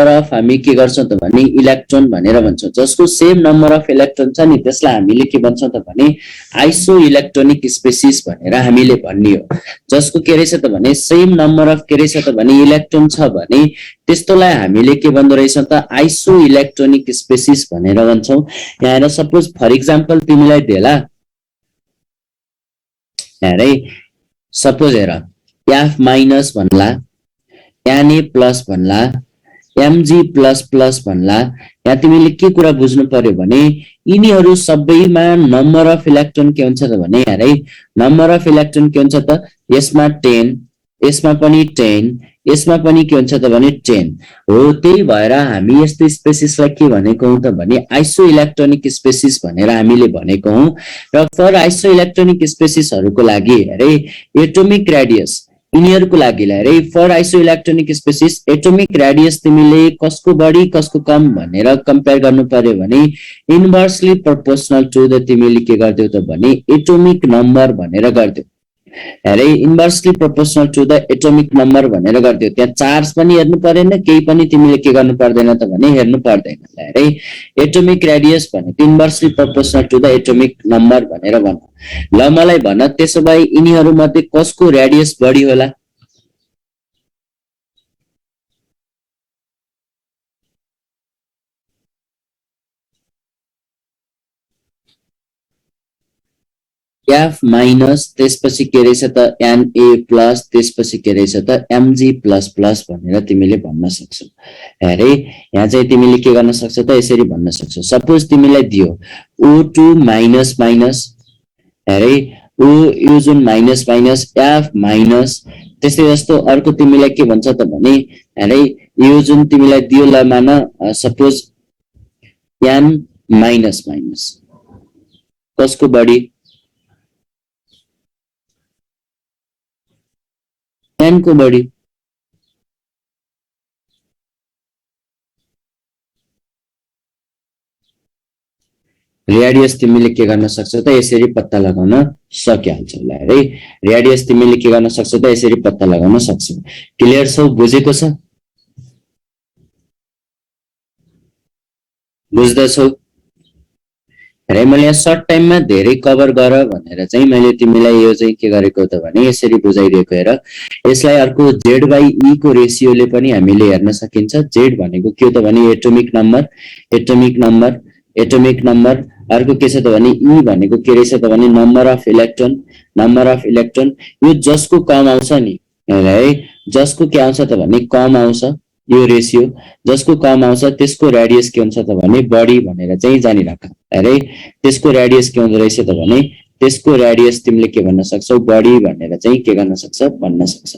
अफ हामी के गर्छौं त भने इलेक्ट्रोन भनेर भन्छौं जसको सेम नम्बर अफ इलेक्ट्रोन छ नि त्यसलाई हामीले के भन्छौं त भने आइसोइलेक्ट्रोनिक स्पेसिस भनेर हामीले भन्ने हो जसको के रहेछ त भने सेम नम्बर अफ के रहेछ त भने इलेक्ट्रोन छ भने त्यस्तोलाई हामीले के भन्दो रहेछ त आइसोइलेक्ट्रोनिक स्पेसिस भनेर भन्छौं यहाँ हेर सपोज फर एक्जाम्पल तिमीलाई देला हेर सपोज हेर एफ माइनस भन्ला Na प्लस भन्ला Mg प्लस प्लस भन्ला यहाँ तिमीले के कुरा बुझ्नु पर्यो भने यिनीहरू सबैमा नम्बर अफ इलेक्ट्रोन के हुन्छ त भने हेर नम्बर अफ इलेक्ट्रोन के हुन्छ त यसमा 10 यसमा पनि 10 यसमा पनि के हुन्छ त भने 10 हो त्यही भएर हामी यस्तो स्पेसिसलाई के भनेको हौ त भने आइसोइलेक्ट्रोनिक स्पेसिस भनेर हामीले भनेको हौ र फर आइसोइलेक्ट्रोनिक स्पेसिसहरुको लागि हेरे एटोमिक रेडियस यिनीहरुको लागि हेरे फर आइसोइलेक्ट्रोनिक स्पेसिस एटोमिक रेडियस तिमीले कसको बढी कसको कम भनेर कम्पेयर गर्नु पर्यो भने इन्भर्सली प्रोपोर्शनल टु द तिमीले के गर्दियौ त भने एटोमिक नम्बर भनेर गर्दियौ हेरे inversely proportional to the atomic number भनेर गर्दियौ त्यहाँ चार्ज पनि हेर्नु पर्दैन केही पनि तिमीले के गर्नु पर्दैन त भने हेर्नु पर्दैन हेरे एटोमिक रेडियस भनेको inversely proportional to the atomic number भनेर भन्छ ल मलाई भन त्यसो भए यिनीहरु मध्ये कसको रेडियस बढी होला F माइनस त्यसपछि के रहेछ त Na प्लस त्यसपछि के रहेछ त Mg प्लस प्लस भनेर तिमीले भन्न सक्छौ हेरे यहाँ चाहिँ तिमीले के गर्न सक्छौ त यसरी भन्न सक्छौ सपोज तिमीलाई दियो O2 माइनस माइनस हेरे O यो जुन माइनस माइनस F माइनस त्यसै जस्तो अर्को तिमीलाई के भन्छ त भने हेरे यो जुन तिमीलाई दियो ल मान सपोज N माइनस माइनस कसको बढी N को बढी रेडियस तिमीले के गर्न सक्छौ त यसरी पत्ता लगाउन सकिहाल्छौ ल है रेडियस तिमीले के गर्न सक्छौ त यसरी पत्ता लगाउन सक्छौ क्लियर छौ बुझेको छ बुझ्दैछौ हेरे मैले यहाँ सर्ट टाइममा धेरै कभर गर भनेर चाहिँ मैले तिमीलाई यो चाहिँ के गरेको त भने यसरी बुझाइदिएको हेर यसलाई अर्को Z/E को रेशियोले पनि हामीले हेर्न सकिन्छ Z भनेको के हो त भने एटोमिक नम्बर अर्को के छ त भने E भनेको के रहेछ त भने नम्बर अफ इलेक्ट्रोन यो जसको कम आउँछ नि है जसको के आउँछ त भने कम आउँछ यो रेशियो जसको कम आउँछ त्यसको रेडियस के हुन्छ त भने बढी भनेर चाहिँ जानिराख अरे त्यसको रेडियस के हुँदो रहेछ त भने त्यसको रेडियस तिमीले के भन्न सक्छौ बढी भनेर चाहिँ के गर्न सक्छ भन्न सक्छ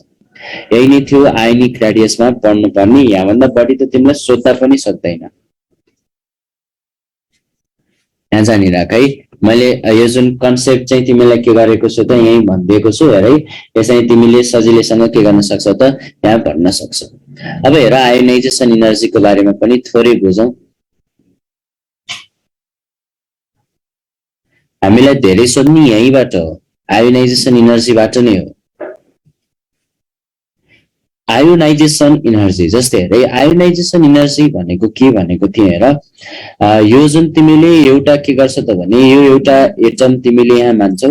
यही नै थियो आयोनिक रेडियसमा पढ्नु पर्ने यहाँ भन्दा बढी त तिमीलाई सोध्दा पनि सक्दैन यहाँ जानिराख है मैले यो जुन कन्सेप्ट चाहिँ तिमीलाई के गरेको छु त यही भनिदिएको छु है यसलाई तिमीले सजिलैसँग के गर्न सक्छौ त यहाँ भन्न सक्छौ अब हेर आयोनाइजेसन एनर्जीको बारेमा पनि थोरै बुझौं हामीलाई धेरै सोध्ने यहीबाट हो आयोनाइजेसन एनर्जीबाट नै हो आयोनाइजेसन इनर्जी। जस्तै हेर आयोनाइजेसन इनर्जी भनेको के भनेको थियो हेर, यो जुन तिमीले एउटा के गर्छ त भने यो एउटा एटम तिमीले यहाँ मान्छौ,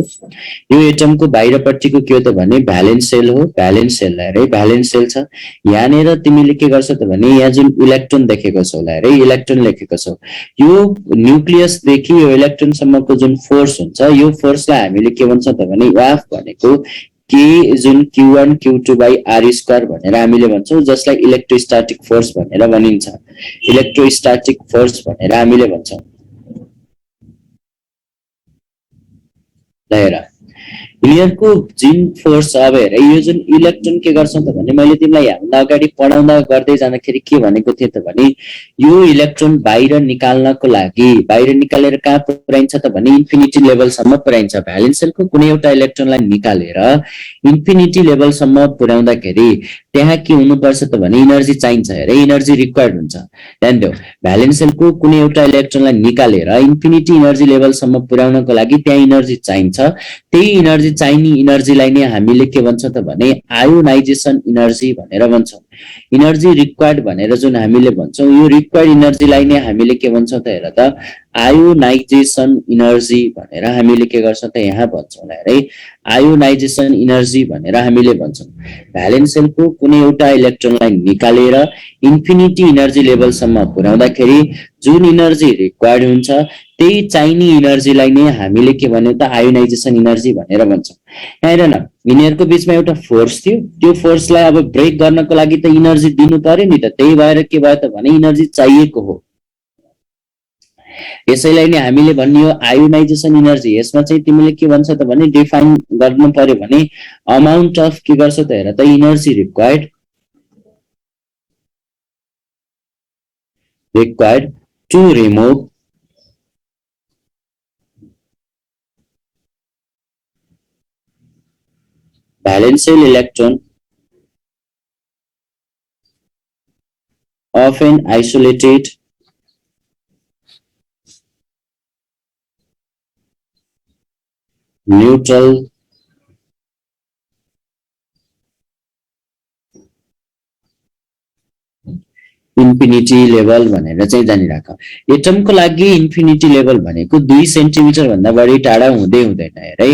यो एटमको बाहिरपट्टिको के हो त भने भ्यालेन्स सेल हो। भ्यालेन्स सेल हेरे भ्यालेन्स सेल छ, यहाँनिर तिमीले के गर्छ त भने यहाँ जुन इलेक्ट्रोन देखेको छौ हेरे इलेक्ट्रोन लेखेको छौ, यो न्युक्लियसदेखि यो इलेक्ट्रोनसम्मको जुन फोर्स हुन्छ यो फोर्सलाई हामीले के भन्छ त भने एफ भनेको के जुन Q1 Q2 by R square भनेर हामीले भन्छौँ, जसलाई इलेक्ट्रोस्ट्याटिक फोर्स भनेर भनिन्छ। इलेक्ट्रोस्ट्याटिक फोर्स भनेर हामीले भन्छौँ। ल हेर यिनीहरूको जुन फोर्स अब हेर यो जुन इलेक्ट्रोन के गर्छ त भने मैले तिमीलाई यहाँभन्दा अगाडि पढाउँदा गर्दै जाँदाखेरि के भनेको थिएँ त भने यो इलेक्ट्रोन बाहिर निकाल्नको लागि बाहिर निकालेर कहाँ पुर्याइन्छ त भने इन्फिनिटी लेभलसम्म पुर्याइन्छ। भ्यालेन्स सेलको कुनै एउटा इलेक्ट्रोनलाई निकालेर इन्फिनिटी लेभलसम्म पुर्याउँदाखेरि त्यहाँ के हुनुपर्छ त भने इनर्जी चाहिन्छ। हेरे इनर्जी रिक्वायर्ड हुन्छ। ध्यान देऊ, भ्यालेन्स सेलको कुनै एउटा इलेक्ट्रोनलाई निकालेर इन्फिनिटी इनर्जी लेभलसम्म पुर्याउनको लागि त्यहाँ इनर्जी चाहिन्छ। त्यही इनर्जी चाहिने इनर्जीलाई नै हामीले के भन्छ त भने आयोनाइजेसन इनर्जी भनेर भन्छौँ। इनर्जी रिक्वायर्ड भनेर जुन हामीले भन्छौँ यो रिक्वायर्ड इनर्जीलाई नै हामीले के भन्छौँ त हेर त आयोनाइजेसन इनर्जी भनेर हामीले के गर्छौँ त यहाँ भन्छौँ। हेरे आयोनाइजेसन इनर्जी भनेर हामीले भन्छौँ। भ्यालेन्स सेलको कुनै एउटा इलेक्ट्रोनलाई निकालेर इन्फिनिटी इनर्जी लेभलसम्म पुर्याउँदाखेरि जुन इनर्जी रिक्वायर्ड हुन्छ त्यही चाहिने इनर्जीलाई नै हामीले के भन्यो त आयोनाइजेसन इनर्जी भनेर भन्छौँ। हेर न यिनीहरूको बीचमा एउटा फोर्स थियो, त्यो फोर्सलाई अब ब्रेक गर्नको लागि त इनर्जी दिनु पर्यो नि त, त्यही भएर के भयो त भने इनर्जी चाहिएको हो। यसैलाई नै हामीले भन्ने आयोनाइजेसन इनर्जी। यसमा चाहिँ तिमीले के भन्छ त भने डिफाइन गर्नु पर्यो भने अमाउन्ट अफ के गर्छ त हेर त energy required to remove valence shell electron of an isolated neutral infinity level भनेर चाहिँ जानिराख। एटमको लागि इन्फिनिटी लेभल भनेको 2 सेन्टिमिटर भन्दा बढी टाढा हुँदै हुँदैन। हेरे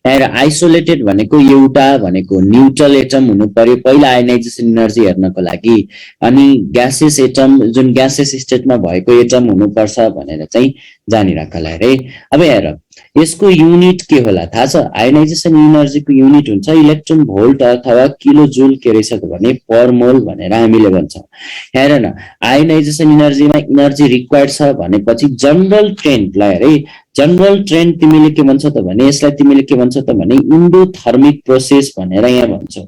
यहाँ आइसोलेटेड भनेको एउटा भनेको न्यूट्रल एटम हुनु पर्यो पहिला आयोनाइजेसन इनर्जी हेर्नको लागि, अनि ग्यासेस एटम जुन ग्यासेस स्टेटमा भएको एटम हुनुपर्छ भनेर चाहिँ जानिराख। हेरे अब हेर यसको युनिट के होला थाहा छ? आयोनाइजेसन इनर्जीको युनिट हुन्छ इलेक्ट्रोन भोल्ट अथवा किलो जुल के रहेछ त भने पर मोल भनेर हामीले भन्छौँ। हेर न आयोनाइजेसन इनर्जीमा इनर्जी रिक्वायर्ड छ भनेपछि जनरल ट्रेन्ड लाई हेरे जनरल ट्रेन्ड तिमीले के भन्छ त भने यसलाई तिमीले के भन्छ त भने इन्डोथर्मिक प्रोसेस भनेर यहाँ भन्छौ।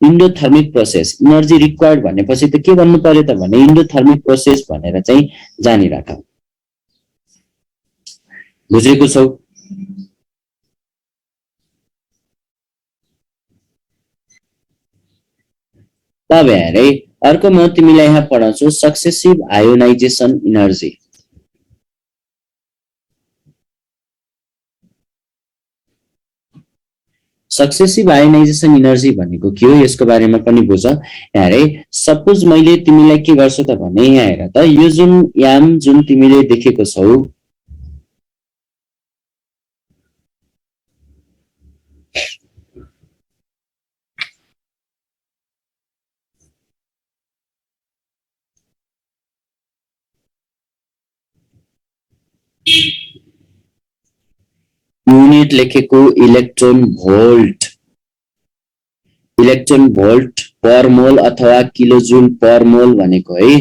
इन्डोथर्मिक प्रोसेस इनर्जी रिक्वायर्ड भनेपछि त के भन्नु पर्यो त भने इन्डोथर्मिक प्रोसेस भनेर चाहिँ जानिराख। बुझेको छौ? तब हेरे अर्को म तिमीलाई यहाँ पढाउँछु successive ionisation energy. Successive ionisation energy भनेको के हो यसको बारेमा पनि बुझ। हेरे सपोज मैले तिमीलाई के गर्छु त भने यहाँ हेर त यो जुन याम जुन तिमीले देखेको छौ युनिट लेखेको इलेक्ट्रोन भोल्ट पर मोल अथवा किलो जुल पर मोल भनेको है।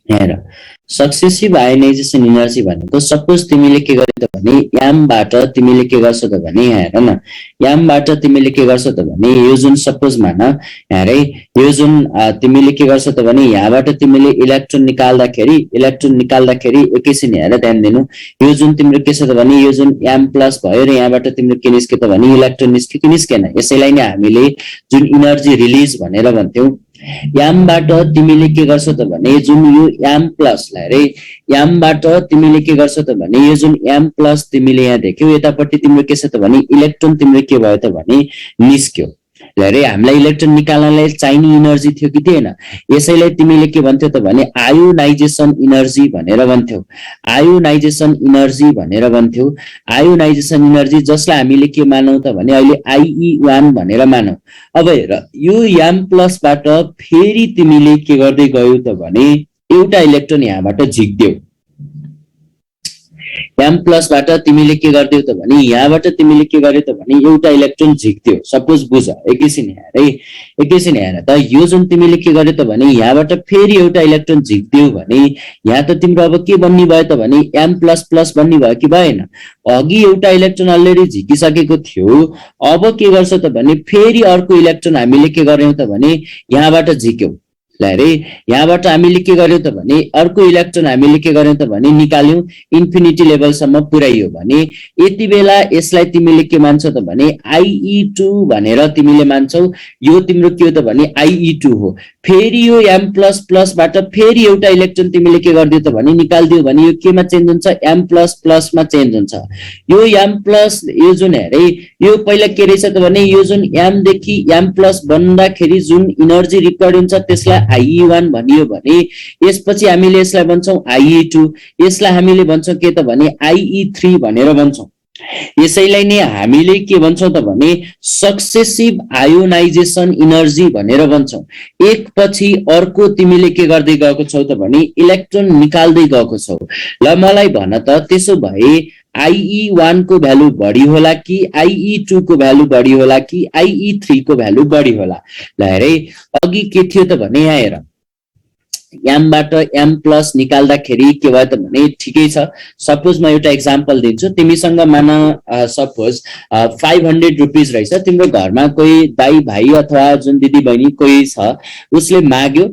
हेर सक्सेसिभ आयोनाइजेसन इनर्जी भनेको सपोज तिमीले के गर्यो त भने यामबाट तिमीले के गर्छौ त भने हेर न यामबाट तिमीले के गर्छौ त भने यो जुन सपोज मान हेरे यो जुन तिमीले के गर्छौ त भने यहाँबाट तिमीले इलेक्ट्रोन निकाल्दाखेरि एकैछिन हेर ध्यान दिनु यो जुन तिम्रो के छ त भने यो जुन याम प्लस भयो र यहाँबाट तिम्रो के निस्क्यो त भने इलेक्ट्रोन निस्क्यो कि निस्केन। यसैलाई नै हामीले जुन इनर्जी रिलिज भनेर भन्थ्यौ यामबाट तिमीले के गर्छौ त भने जुन यो याम प्लसलाई रे यामबाट तिमीले के गर्छौ त भने यो जुन याम प्लस तिमीले यहाँ देख्यौ यतापट्टि तिम्रो के छ त भने इलेक्ट्रोन तिम्रो के भयो त भने निस्क्यो रे हामीलाई इलेक्ट्रोन निकाल्नलाई चाहिने इनर्जी थियो कि थिएन यसैलाई तिमीले के भन्थ्यौ त भने आयोनाइजेसन इनर्जी भनेर भन्थ्यौ आयोनाइजेसन इनर्जी भनेर भन्थ्यौ आयोनाइजेसन इनर्जी जसलाई हामीले के मानौ त भने अहिले IE1 भनेर मानौ अब हेर यो याम प्लसबाट फेरि तिमीले के गर्दै गयौ त भने एउटा इलेक्ट्रोन यहाँबाट झिक्देऊ याम प्लसबाट तिमीले के गर्दियौ त भने यहाँबाट तिमीले के गर्यौ त भने एउटा इलेक्ट्रोन झिक्दियौ सपोज बुझ एकैछिन हेर है एकैछिन हेर त यो जुन तिमीले के गर्यौ त भने यहाँबाट फेरि एउटा इलेक्ट्रोन झिक्दियौ भने यहाँ त तिम्रो अब के बन्ने भयो त भने एम प्लस प्लस बन्ने भयो कि भएन अघि एउटा इलेक्ट्रोन अलरेडी झिकिसकेको थियो अब के गर्छ त भने फेरि अर्को इलेक्ट्रोन हामीले के गर्यौं त भने यहाँबाट झिक्यौ रे यहाँबाट हामीले के गर्यौं त भने अर्को इलेक्ट्रोन हामीले के गर्यौं त भने निकाल्यौं इन्फिनिटी लेभलसम्म पुर्याइयो भने यति बेला यसलाई तिमीले के मान्छौ त भने IE2 भनेर तिमीले मान्छौ यो तिम्रो के हो त भने IE2 हो फेरि यो M++ बाट फेरि एउटा इलेक्ट्रोन तिमीले के गर्दियौ त भने निकाल्दियौ भने यो केमा चेन्ज हुन्छ M++ मा चेन्ज हुन्छ यो M+ यो जुन हेरे यो पहिला के रहेछ त भने यो जुन M देखि M+ बन्दाखेरि जुन इनर्जी रिक्वायर्ड हुन्छ त्यसलाई IE1 भनियो भने यसपछि हामीले यसलाई भन्छौं IE2 यसलाई हामीले भन्छौं के त भने IE3 भनेर भन्छौं यसैलाई नै हामीले के भन्छौं त भने सक्सेसिभ आयोनाइजेसन इनर्जी भनेर भन्छौं एक पछि अर्को तिमीले के गर्दै गएको छौ त भने इलेक्ट्रोन निकाल्दै गएको छौ ल मलाई भन त त्यसो भए IE1 को भ्यालु बढी होला कि IE2 को भ्यालु बढी होला कि IE3 को भ्यालु बढी होला ल हेरे अघि के थियो त भने यहाँ हेर M बाट M+ निकाल्दाखेरि के भयो त भने ठिकै छ सपोज म एउटा एक्जाम्पल दिन्छु तिमीसँग मान सपोज 500 रुपैयाँ रहेछ तिम्रो घरमा कोही दाइ भाइ अथवा जुन दिदी बहिनी कोही छ उसले माग्यो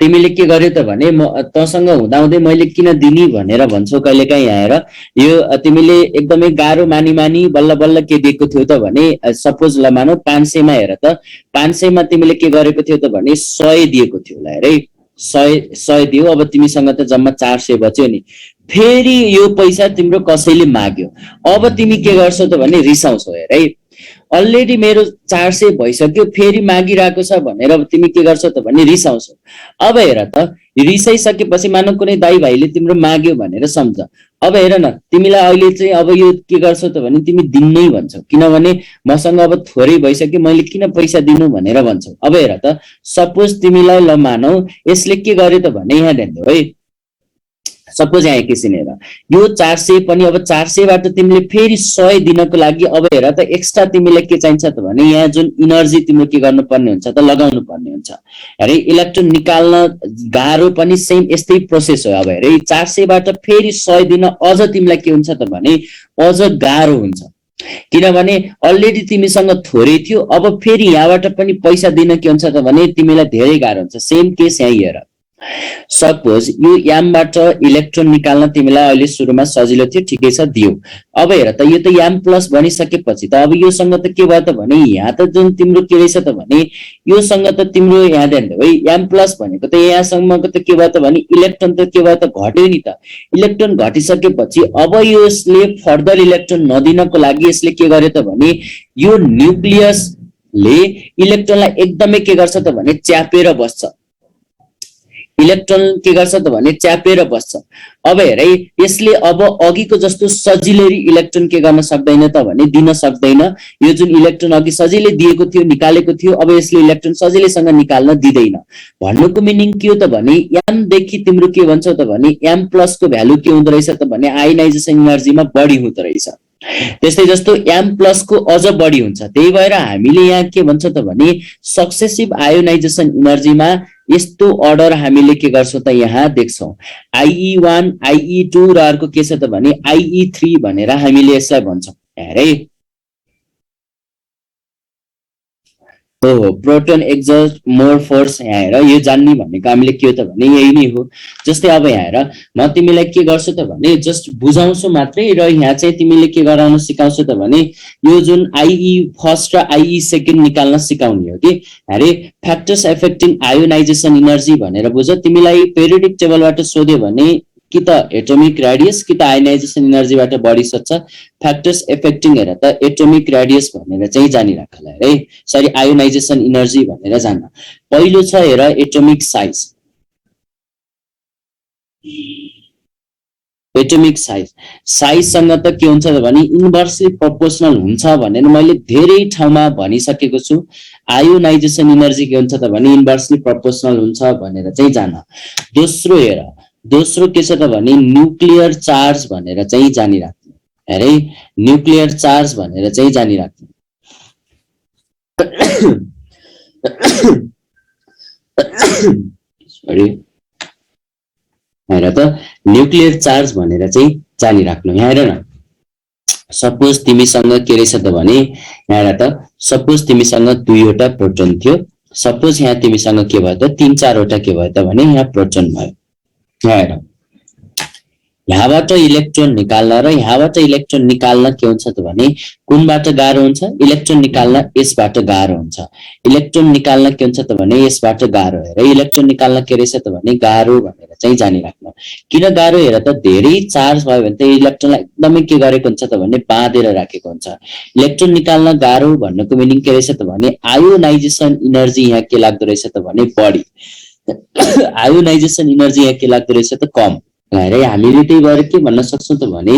तिमीले के गर्यौ त भने म तसँग हुँदाहुँदै मैले किन दिनी भनेर भन्छौ कहिलेकाहीँ आएर यो तिमीले एकदमै गाह्रो मानी बल्ल बल्ल के दिएको थियो त भने सपोज ल मानौ 500 मा हेर त 500 मा तिमीले के गरेको थियो त भने 100 दिएको थियो ल हेरे 100 दियो अब तिमीसँग त जम्मा 400 बच्यो नि फेरि यो पैसा तिम्रो कसैले माग्यो अब तिमी के गर्छौ त भने रिसाउँछौ हेर है अलरेडी मेरो 400 भइसक्यो फेरि मागिरहेको छ भनेर तिमी के गर्छौ त भने रिसाउँछौ अब हेर त रिसाइसकेपछि मानौ कुनै दाइ भाइले तिम्रो माग्यो भनेर सम्झ अब हेर न तिमीलाई अहिले चाहिँ अब यो के गर्छौ त भने तिमी दिन्नै भन्छौ किनभने मसँग अब थोरै भइसक्यो मैले किन पैसा दिनु भनेर भन्छौ अब हेर त सपोज तिमीलाई ल मानौ यसले के गर्यो त भने यहाँ ध्यान देऊ है सपोज यहाँ एकैछिन हेर यो 400 पनि अब 400 बाट तिमीले फेरि 100 दिनको लागि अब हेर त एक्स्ट्रा तिमीलाई के चाहिन्छ त भने यहाँ जुन इनर्जी तिम्रो के गर्नुपर्ने हुन्छ त लगाउनु पर्ने हुन्छ हेरे इलेक्ट्रोन निकाल्न गाह्रो पनि सेम यस्तै प्रोसेस हो अब हेरे 400 बाट फेरि 100 दिन अझ तिमीलाई के हुन्छ त भने अझ गाह्रो हुन्छ किनभने अलरेडी तिमीसँग थोरै थियो अब फेरि यहाँबाट पनि पैसा दिन के हुन्छ त भने तिमीलाई धेरै गाह्रो हुन्छ सेम केस यहाँ हेर सपोज यो याम बाट इलेक्ट्रोन निकाल्न तिमीलाई अहिले सुरुमा सजिलो थियो ठिकै छ दियो अब हेर त यो त याम प्लस बनिसकेपछि त अब योसँग त के भयो त भने यहाँ त जुन तिम्रो के रहेछ त भने योसँग त तिम्रो यहाँ ध्यान देऊ है याम प्लस भनेको त यहाँसम्मको त के भयो त भने इलेक्ट्रोन त के भयो त घट्यो नि त इलेक्ट्रोन घटिसकेपछि अब यसले फर्दर इलेक्ट्रोन नदिनको लागि यसले के गर्यो त भने यो न्यूक्लियसले इलेक्ट्रोनलाई एकदमै के गर्छ त भने च्यापेर बस्छ इलेक्ट्रोन के गर्छ त भने च्यापेर बस्छ अब हेर यसले अब अघिको जस्तो सजिलै इलेक्ट्रोन के गर्न सक्दैन त भने दिन सक्दैन यो जुन इलेक्ट्रोन अघि सजिलै दिएको थियो निकालेको थियो अब यसले इलेक्ट्रोन सजिलैसँग निकाल्न दिदैन भन्नुको मिनिङ के हो त भने M देखि तिम्रो के भन्छौ त भने M+ को भ्यालु के हुँदो रहेछ त भने आयोनाइजेसन एनर्जीमा बढी हुँदो रहेछ त्यस्तै जस्तो M+ को अझ बढी हुन्छ त्यही भएर हामीले यहाँ के भन्छ त भने सक्सेसिभ आयोनाइजेसन एनर्जीमा यस्तो अर्डर हामीले के गर्छौं त यहाँ देख्छौं IE1 IE2 र अर्को के छ त भने IE3 भनेर हामीले यसलाई भन्छौं हेरे हो प्रोटोन एक्जर्ट मोर फोर्स यहाँ हेर यो जान्ने भनेको हामीले के हो त भने यही नै हो। जस्तै अब यहाँ हेर म तिमीलाई के गर्छु त भने जस्ट बुझाउँछु मात्रै र यहाँ चाहिँ तिमीले के गराउन सिकाउँछु त भने यो जुन आइई फर्स्ट र आइई सेकेन्ड निकाल्न सिकाउने हो कि अरे फ्याक्टर्स एफेक्टिङ आयोनाइजेसन इनर्जी भनेर बुझ। तिमीलाई पेरियोडिक टेबलबाट सोध्यो भने कि त एटोमिक रेडियस कि त आयोनाइजेसन इनर्जीबाट बढी सोध्छ। फ्याक्टर्स एफेक्टिङ हेर त एटोमिक रेडियस भनेर चाहिँ जानिराख है, सरी आयोनाइजेसन इनर्जी भनेर जान्न। पहिलो छ हेर एटोमिक साइज। एटोमिक साइज साइजसँग त के हुन्छ त भने इन्भर्सली प्रोपोर्सनल हुन्छ भनेर मैले धेरै ठाउँमा भनिसकेको छु। आयोनाइजेसन इनर्जी के हुन्छ त भने इन्भर्सली प्रोपोर्सनल हुन्छ भनेर चाहिँ जान। दोस्रो हेर दोस्रो के छ त भने न्युक्लियर चार्ज भनेर चाहिँ जानिराख्नु अरे न्युक्लियर चार्ज भनेर चाहिँ जानिराख्नु। सरी हेर त न्युक्लियर चार्ज भनेर चाहिँ जानिराख्नु। यहाँ हेर न सपोज तिमीसँग के रहेछ त भने यहाँ हेर त सपोज तिमीसँग दुईवटा प्रोटोन थियो। सपोज यहाँ तिमीसँग के भयो त तीन चारवटा के भयो त भने यहाँ प्रोटोन भयो। यहाँ हेर यहाँबाट इलेक्ट्रोन निकाल्न र यहाँबाट इलेक्ट्रोन निकाल्न के हुन्छ त भने कुनबाट गाह्रो हुन्छ? इलेक्ट्रोन निकाल्न यसबाट गाह्रो हुन्छ। इलेक्ट्रोन निकाल्न के हुन्छ त भने यसबाट गाह्रो। हेर इलेक्ट्रोन निकाल्न के रहेछ त भने गाह्रो भनेर चाहिँ जानिराख्नु। किन गाह्रो हेर त धेरै चार्ज भयो भने त इलेक्ट्रोनलाई एकदमै के गरेको हुन्छ त भने बाँधेर राखेको हुन्छ। इलेक्ट्रोन निकाल्न गाह्रो भन्नुको मिनिङ के रहेछ त भने आयोनाइजेसन इनर्जी यहाँ के लाग्दो रहेछ त भने बढी। आयोनाइजेसन इनर्जी यहाँ के लाग्दो रहेछ त कम। हेरे हामीले त्यही भएर के भन्न सक्छौं त भने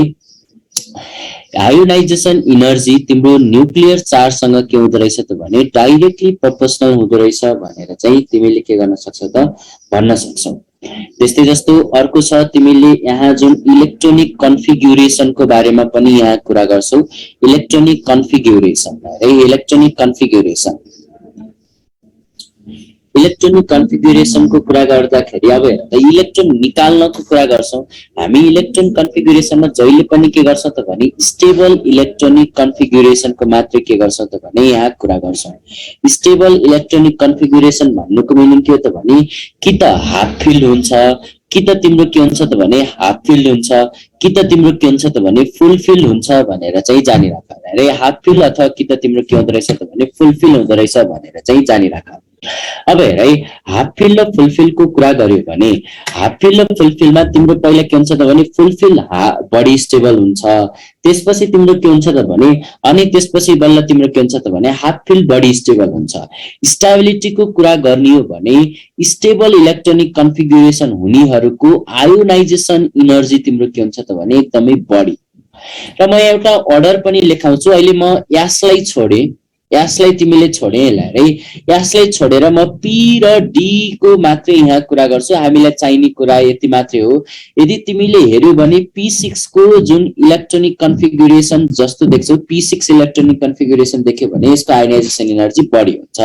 आयोनाइजेसन इनर्जी तिम्रो न्युक्लियर चार्जसँग के हुँदो रहेछ त भने डाइरेक्टली प्रोपोर्सनल हुँदो रहेछ भनेर चाहिँ तिमीले के गर्न सक्छौ त भन्न सक्छौ। त्यस्तै जस्तो अर्को छ तिमीले यहाँ जुन इलेक्ट्रोनिक कन्फिगुरेसनको बारेमा पनि यहाँ कुरा गर्छौ। इलेक्ट्रोनिक कन्फिगुरेसन है इलेक्ट्रोनिक कन्फिगुरेसन इलेक्ट्रोनिक कन्फिगुरेसनको कुरा गर्दाखेरि अब हेर त इलेक्ट्रोन निकाल्नको कुरा गर्छौं हामी। इलेक्ट्रोन कन्फिगुरेसनमा जहिले पनि के गर्छौं त भने स्टेबल इलेक्ट्रोनिक कन्फिगुरेसनको मात्रै के गर्छौं त भने यहाँ कुरा गर्छौं। स्टेबल इलेक्ट्रोनिक कन्फिगुरेसन भन्नुको मिनिङ के हो त भने कि त हाफ फिल्ड हुन्छ कि त तिम्रो के हुन्छ त भने हाफ फिल्ड हुन्छ कि त तिम्रो के हुन्छ त भने फुल फिल्ड हुन्छ भनेर चाहिँ जानिराख। अरे हाफ फिल्ड अथवा कि त तिम्रो के हुँदो रहेछ त भने फुल फिल्ड हुँदो रहेछ भनेर चाहिँ जानिराख। अब हेर है हाफ फिल्ड र फुल फिल्डको कुरा गर्यो भने हाफ फिल्ड र फुल फिल्डमा तिम्रो पहिला के हुन्छ त भने फुल फिल्ड बढी स्टेबल हुन्छ। त्यसपछि तिम्रो के हुन्छ त भने अनि त्यसपछि बल्ल तिम्रो के हुन्छ त भने हाफ फिल्ड बढी स्टेबल हुन्छ। स्टेबिलिटीको कुरा गर्ने हो भने स्टेबल इलेक्ट्रोनिक कन्फिगुरेसन हुनेहरूको आयोनाइजेसन इनर्जी तिम्रो के हुन्छ त भने एकदमै बढी। र म एउटा अर्डर पनि लेखाउँछु। अहिले म यसलाई छोडे यसलाई तिमीले छोडे है यसलाई छोडेर म पी र डी को मात्रै यहाँ कुरा गर्छु। हामीलाई चाहिने कुरा यति मात्रै हो। यदि तिमीले हेर्यौ भने p6 को जुन इलेक्ट्रोनिक कन्फिगुरेसन जस्तो देख्छौ p6 इलेक्ट्रोनिक कन्फिगुरेसन देख्यो भने यसको आयोनाइजेसन एनर्जी बढी हुन्छ।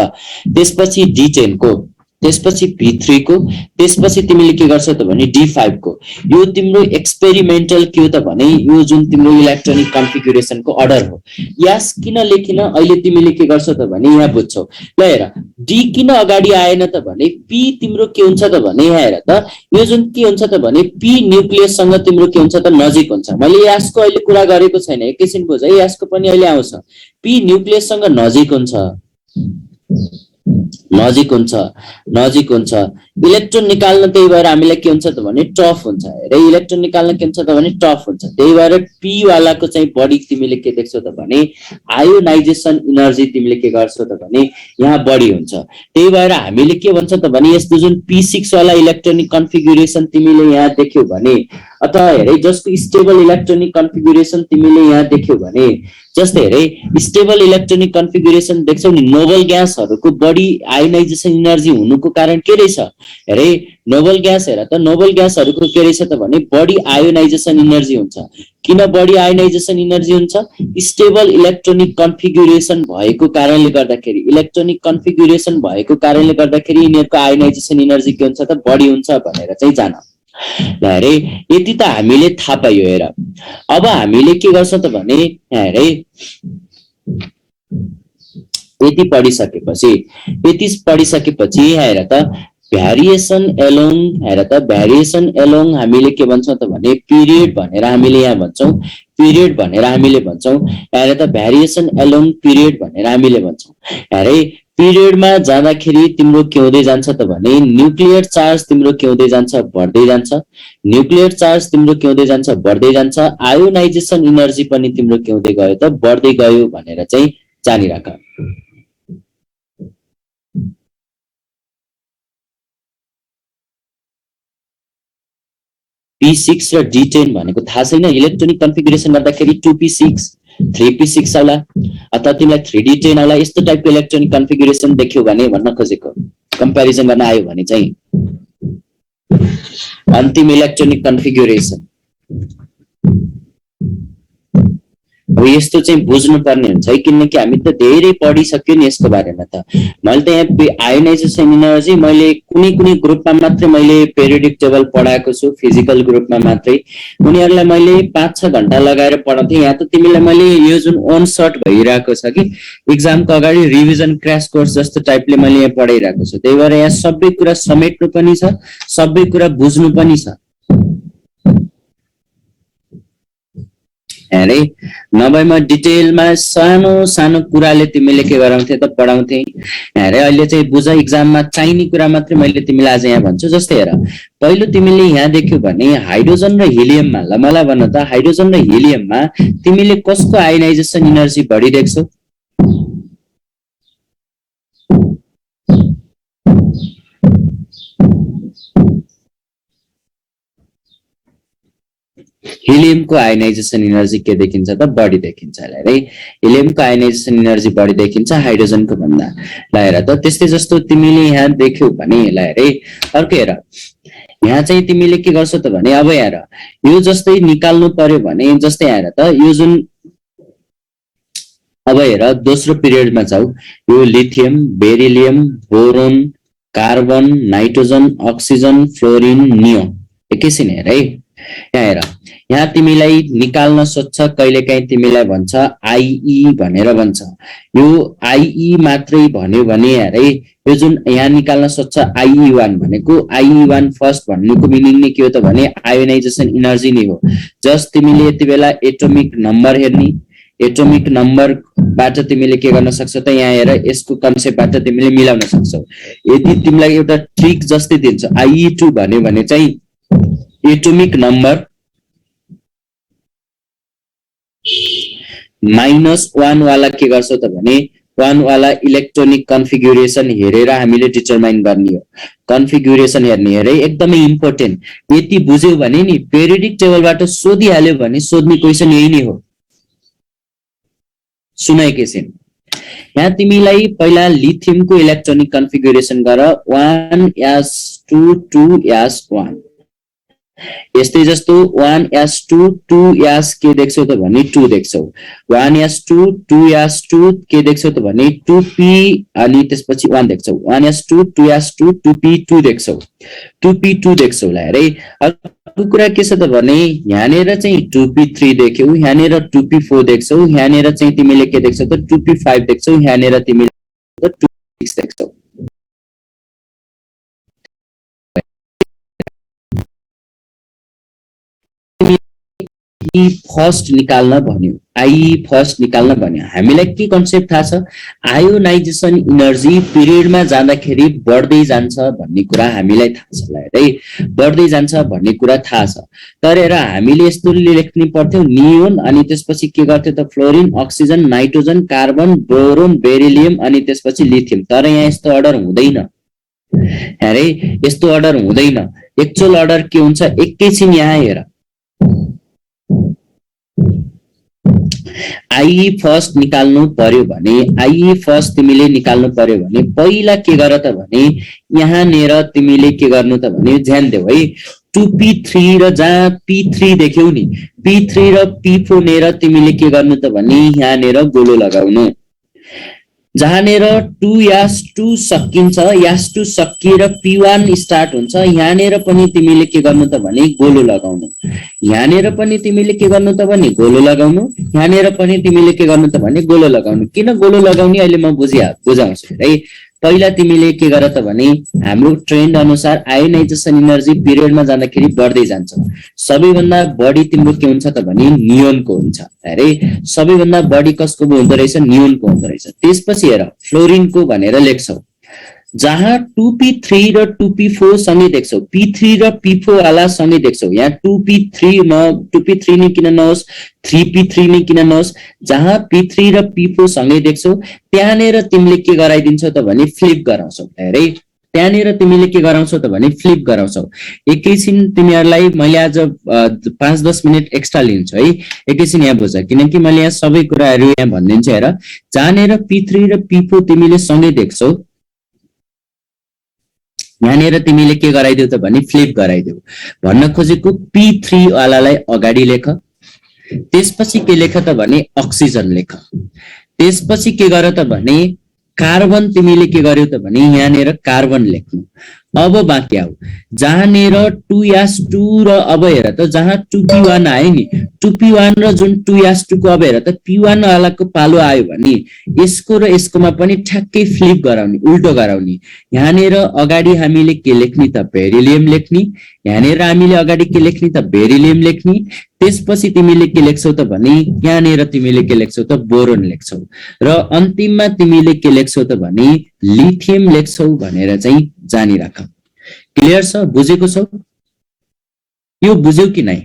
त्यसपछि d10 को त्यसपछि p3 को त्यसपछि तिमीले के गर्छौ त भने d5 को। यो तिम्रो एक्सपेरिमेन्टल के हो त भने यो जुन तिम्रो इलेक्ट्रोनिक कन्फिगुरेसनको अर्डर हो। यस किन लेखिन अहिले तिमीले के गर्छौ त भने यहाँ बुझ्छौ। ल हेर डी किन अगाडि आएन त भने पी तिम्रो के हुन्छ त भने यहाँ हेर त यो जुन के हुन्छ त भने पी न्युक्लियससँग तिम्रो के हुन्छ त नजिक हुन्छ। मैले यसको अहिले कुरा गरेको छैन एकैछिन बुझ है यसको पनि अहिले आउँछ। पी न्युक्लियससँग नजिक हुन्छ नजिक हुन्छ नजिक हुन्छ। इलेक्ट्रोन निकाल्न त्यही भएर हामीलाई के हुन्छ त भने टफ हुन्छ। हेरे इलेक्ट्रोन निकाल्न के हुन्छ त भने टफ हुन्छ। त्यही भएर पी वालाको चाहिँ बढी तिमीले के देख्छौ त भने आयोनाइजेसन इनर्जी तिमीले के गर्छौ त भने यहाँ बढी हुन्छ। त्यही भएर हामीले के भन्छ त भने यस्तो जुन p6 वाला इलेक्ट्रोनिक कन्फिगुरेसन तिमीले यहाँ देख्यौ भने अथवा हेरे जसको स्टेबल इलेक्ट्रोनिक कन्फिगुरेसन तिमीले यहाँ देख्यौ भने जस्तै हेरे स्टेबल इलेक्ट्रोनिक कन्फिगुरेसन देख्छौ नि नोबल ग्यासहरुको बढी आयोनाइजेसन इनर्जी हुनुको कारण के रहेछ? हेरे नोबल ग्यास हेर त नोबल ग्यासहरुको के रहेछ त भने बढी आयोनाइजेसन इनर्जी हुन्छ। किन बढी आयोनाइजेसन इनर्जी हुन्छ? स्टेबल इलेक्ट्रोनिक कन्फिगुरेसन भएको कारणले गर्दाखेरि इलेक्ट्रोनिक कन्फिगुरेसन भएको कारणले गर्दाखेरि यिनीहरुको आयोनाइजेसन इनर्जी के हुन्छ त बढी हुन्छ भनेर चाहिँ जान। हेरे यति त हामीले थाहा पायो। हेर अब हामीले के गर्छौं त भने हेरे यति पढिसकेपछि हेर त भ्यारिएसन एलोङ, हेर त भ्यारिएसन एलोङ हामीले के भन्छौं त भने पिरियड भनेर हामीले यहाँ भन्छौं, पिरियड भनेर हामीले भन्छौं। हेर त भ्यारिएसन एलोङ पिरियड भनेर हामीले भन्छौं। हेरे पिरियडमा जाँदाखेरि तिम्रो के हुँदै जान्छ त भने न्युक्लियर चार्ज तिम्रो के हुँदै जान्छ, बढ्दै जान्छ। न्युक्लियर चार्ज तिम्रो के हुँदै जान्छ, बढ्दै जान्छ। आयोनाइजेसन एनर्जी पनि तिम्रो के हुँदै गयो त, बढ्दै गयो भनेर चाहिँ जानिराख। P6 र D10 भनेको थाहा छैन? इलेक्ट्रोनिक कन्फिगरेसन गर्दाखेरि 2p6 3p6 आउला अथवा तिमीलाई 3d10 आउला। यस्तो टाइपको इलेक्ट्रोनिक कन्फिगरेसन देख्यो भने भन्न खोजेको, कम्प्यारिजन गर्न आयो भने चाहिँ अन्तिम इलेक्ट्रोनिक कन्फिगरेसन। अब यस्तो चाहिँ बुझ्नु पर्ने हुन्छ है, किनकि हामी त धेरै पढिसक्यो नि यसको बारेमा त। मैले त यहाँ आयोनाइजेसन एनर्जी मैले कुनै कुनै ग्रुपमा मात्रै मैले पेरियोडिक टेबल पढाएको छु, फिजिकल ग्रुपमा मात्रै। उनीहरूलाई मैले 5-6 घण्टा लगाएर पढाउँथे। यहाँ त तिमीलाई मैले यो जुन ओन सर्ट भइरहेको छ कि एक्जामको अगाडि रिभिजन क्र्यास कोर्स जस्तो टाइपले मैले यहाँ पढाइरहेको छु। त्यही भएर यहाँ सबै कुरा समेट्नु पनि छ, सबै कुरा बुझ्नु पनि छ। हेरे नभए म डिटेलमा सानो सानो कुराले तिमीले के गराउँथे त, पढाउँथे। हेरे अहिले चाहिँ बुझ, एक्जाममा चाहिने कुरा मात्रै मैले तिमीलाई आज यहाँ भन्छु। जस्तै हेर, पहिलो तिमीले यहाँ देख्यौ भने हाइड्रोजन र हिलियममा, ल मलाई भन त, हाइड्रोजन र हिलियममा तिमीले कसको आयोनाइजेसन एनर्जी बढी देख्छौ? हिलियमको आयोनाइजेसन एनर्जी के देखिन्छ त, बढी देखिन्छ। है हिलियमको आयोनाइजेसन एनर्जी बढी देखिन्छ हाइड्रोजनको भन्दा। ल हेर त, त्यस्तै जस्तो तिमीले यहाँ देख्यौ भने, ल हेरे अर्को हेर, यहाँ चाहिँ तिमीले के गर्छौ त भने, अब हेर यो जस्तै निकाल्नु पर्यो भने, जस्तै हेर त यो जुन, अब हेर दोस्रो पिरियडमा जाऊ, यो lithium, beryllium, boron, carbon, nitrogen, oxygen, fluorine, neon. एकैछिन हेर है, यहाँ हेर, यहाँ तिमीलाई निकाल्न सोध्छ, कहिलेकाहीँ तिमीलाई भन्छ आइई भनेर भन्छ। यो आइई मात्रै भन्यो भने हेर है, यो जुन यहाँ निकाल्न सोध्छ आइई1 भनेको, आइई1 फर्स्ट भन्नुको मिनिङ नै के हो त भने आयोनाइजेसन एनर्जी नै हो। जस्ट तिमीले यति बेला एटोमिक नम्बर हेर्ने, एटोमिक नम्बरबाट तिमीले के गर्न सक्छौ त, यहाँ हेर यसको कन्सेप्टबाट तिमीले मिलाउन सक्छौ। यदि तिमीलाई एउटा ट्रिक जस्तै दिन्छ, आइई2 भन्यो भने चाहिँ एटोमिक नम्बर -1 वाला के गर्छौ त भने 1 वाला इलेक्ट्रोनिक कन्फिगुरेसन हेरेर हामीले डिटरमाइन गर्ने हो। कन्फिगुरेसन हेर्ने हेरे एकदमै इम्पोर्टेन्ट। यति बुझ्यौ भने नि पेरियोडिक टेबलबाट सोधिहाल्यो भने सोध्ने क्वेशन यही नै हो। सुन एकैछिन, यहाँ तिमीलाई पहिला लिथियमको इलेक्ट्रोनिक कन्फिगुरेसन गर, 1s2 2s1। यस्तै जस्तो 1s2 2s के देख्छौ त भने 2 देख्छौ। 1s2 2s2 के देख्छौ त भने 2p अनि त्यसपछि 1 देख्छौ। 1s2 2s2 2p2 देख्छौ, 2p2 देख्छौ। ल हेरे अर्को कुरा के छ त भने यहाँनेर चाहिँ 2p3 देख्यौ, यहाँनेर 2p4 देख्छौ, यहाँनेर चाहिँ तिमीले के देख्छौ त 2p5 देख्छौ, यहाँनेर तिमीले 2p6 देख्छौ। फर्स्ट निकाल्न भन्यो, आई फर्स्ट निकाल्न भन्यो। हामीलाई के कन्सेप्ट थाहा छ, आयोनाइजेसन एनर्जी पिरियडमा जाँदाखेरि बढ्दै जान्छ भन्ने कुरा हामीलाई थाहा छ। है बढ्दै जान्छ भन्ने कुरा थाहा छ। तर हेर हामीले यस्तो लेख्नु पर्थ्यो, नियोन अनि त्यसपछि के गर्थ्यो त fluorine, oxygen, nitrogen, carbon, boron, beryllium अनि त्यसपछि लिथियम। तर यहाँ यस्तो अर्डर हुँदैन। हेरे यस्तो अर्डर हुँदैन। एक्चुअल अर्डर के हुन्छ, एकैछिन यहाँ हेर, आइई फर्स्ट निकाल्नु पर्यो भने, आइई फर्स्ट तिमीले निकाल्नु पर्यो भने पहिला के गर त भने यहाँनेर तिमीले के गर्नु त भने ध्यान देऊ है, 2p3 र जहाँ p3 देख्यौ नि, p3 र p4 नेर तिमीले के गर्नु त भने यहाँनेर गोलो लगाउनु। जहाँनेर 2s2 सकिन्छ, s2 सकिएर p1 स्टार्ट हुन्छ, यहाँनेर पनि तिमीले के गर्नु त भने गोलो लगाउनु, यहाँनेर पनि तिमीले के गर्नु त भने गोलो लगाउनु, यहाँनेर पनि तिमीले के गर्नु त भने गोलो लगाउनु। किन गोलो लगाउने अहिले म बुझाउँछु है। पहिला तिमीले के गर त भने हाम्रो ट्रेन्ड अनुसार आयोनाइजेसन एनर्जी पिरियडमा जाँदाखेरि बढ्दै जान्छ। सबैभन्दा बढी तिम्रो के हुन्छ त भने नियोनको हुन्छ अरे, सबैभन्दा बढी कसको हुँदो रहेछ? नियोनको हुँदो रहेछ। त्यसपछि हेर फ्लोरिनको भनेर लेख्छौ, जहाँ 2p3 र 2p4 सँगै देख्छौ, p3 र p4 वाला सँगै देख्छौ। यहाँ 2p3 नै किन नहोस्, 3p3 नै किन नहोस्, जहाँ p3 र p4 सँगै देख्छौ त्यहाँनेर तिमीले के गराइदिन्छौ त भने फ्लिप गराउँछौ। हेरै त्यहाँनेर तिमीले के गराउँछौ त भने फ्लिप गराउँछौ। एकैछिन तिमीहरूलाई मैले आज 5-10 मिनट एक्स्ट्रा लिन्छु है, एकैछिन यहाँ बुझ, किनकि मैले यहाँ सबै कुराहरू यहाँ भनिदिन्छु। हेर जहाँनेर p3 र p4 तिमीले सँगै देख्छौ, यहाँनेर तिमीले के गराइदेऊ त भने फ्लिप गराइदेऊ। भन्न खोजेको p3 वालालाई अगाडि लेख, त्यसपछि के लेख त भने अक्सिजन लेख, त्यसपछि के गर त भने कार्बन तिमीले के गर्यौ त भने यहाँनेर कार्बन लेख्नु। अब बाँकी आऊ जहाँनेर 2s2 र अब हेर त जहाँ 2p1 आयो नि, 2p1 र जुन 2s2 को अब हेर त p1 वालाको पालो आयो भने यसको र यसकोमा पनि ठ्याक्कै फ्लिप गराउने, उल्टो गराउने। यहाँनेर अगाडि हामीले के लेख्ने त बेरिलियम लेख्ने, यहाँनेर हामीले अगाडि के लेख्ने त बेरिलियम लेख्ने। त्यसपछि तिमीले के लेख्छौ त भने यहाँनेर तिमीले के लेख्छौ त बोरोन लेख्छौ र अन्तिममा तिमीले के लेख्छौ त भने लिथियम लेख्छौ भनेर चाहिँ जानिराख। क्लियर छ? बुझेको छौ? यो बुझ्यौ कि नै?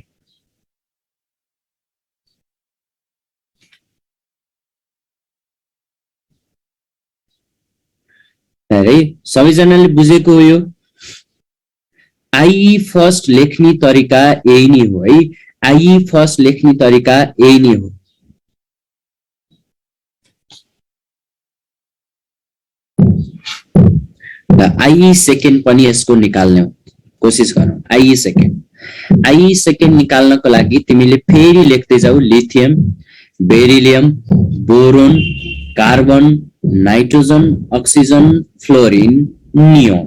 अरे सबैजनाले बुझेको हो। यो आइई फर्स्ट लेख्ने तरिका यही नै हो है, आइई फर्स्ट लेख्ने तरिका यही नै हो। आइई सेकेन्ड पनि यसको निकाल्ने कोसिस गरौँ। आइई सेकेन्ड निकाल्नको लागि तिमीले फेरि लेख्दै जाऊ, lithium, beryllium, boron, carbon, nitrogen, oxygen, fluorine, neon.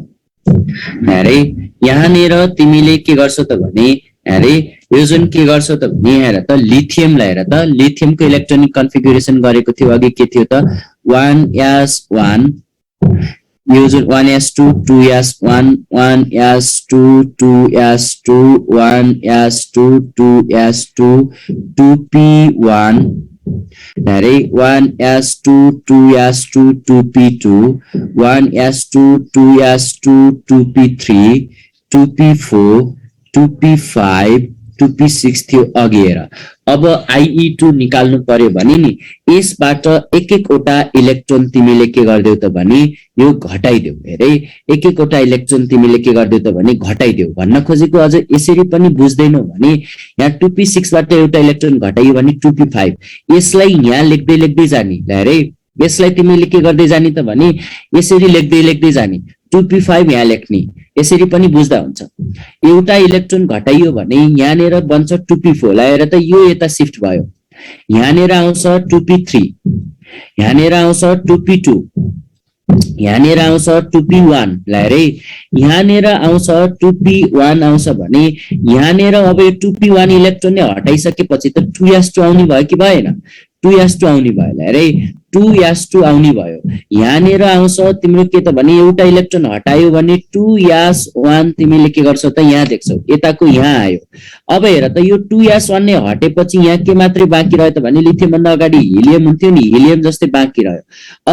अरे यहाँनेर तिमीले के गर्छौ त भने अरे यो जुन के गर्छौ त भने हेर त लिथियमलाई हेर त, लिथियमको इलेक्ट्रोनिक कन्फिगुरेसन गरेको थियो अघि के थियो त 1s1, यो जुन 1s2 2s1 1s2 2s2 1s2 2s2 2p1 अरे 1s2 2s2 2p2 1s2 2s2 2p3 2p4 2p5 2p6 थियो अघि हेर। अब IE2 निकाल्नु पर्यो भने नि यसबाट एक एकवटा इलेक्ट्रोन तिमीले के गर्देऊ त भने यो घटाइदेऊ। हेरे एक एकवटा इलेक्ट्रोन तिमीले के गर्देऊ त भने घटाइदेऊ। भन्न खोजेको अझ यसरी पनि बुझ्दैनौ भने यहाँ 2p6 बाट एउटा इलेक्ट्रोन घटाइयो भने 2p5, यसलाई यहाँ लेख्दै लेख्दै जानी। हेरे यसलाई तिमीले के गर्दै जानी त भने यसरी लेख्दै लेख्दै जानी, 2p5 यहाँ लेख्ने, यसरी पनि बुझ्दा हुन्छ। एउटा इलेक्ट्रोन घटाइयो भने यहाँनेर बन्छ 2p4, लाएर त यो यता शिफ्ट भयो, यहाँनेर आउँछ 2p3, यहाँनेर आउँछ 2p2, यहाँनेर आउँछ 2p1, लाएर यहाँनेर आउँछ 2p1 आउँछ भने यहाँनेर अब यो 2p1 इलेक्ट्रोन नै हटाइसकेपछि त 2s2 आउने भयो कि भएन? 2s2 आउने भयो। लाएर 2s2 आउने भयो। यहाँनेर आउँछ तिम्रो के त भने एउटा इलेक्ट्रोन हटायो भने 2s1 तिमीले के गर्छौ त यहाँ देख्छौ, यताको यहाँ आयो। अब हेर त यो 2s1 नै हटेपछि यहाँ के मात्रै बाँकी रह्यो त भने लिथियम भन्दा अगाडि हिलियम हुन्थ्यो नि, हिलियम जस्तै बाँकी रह्यो।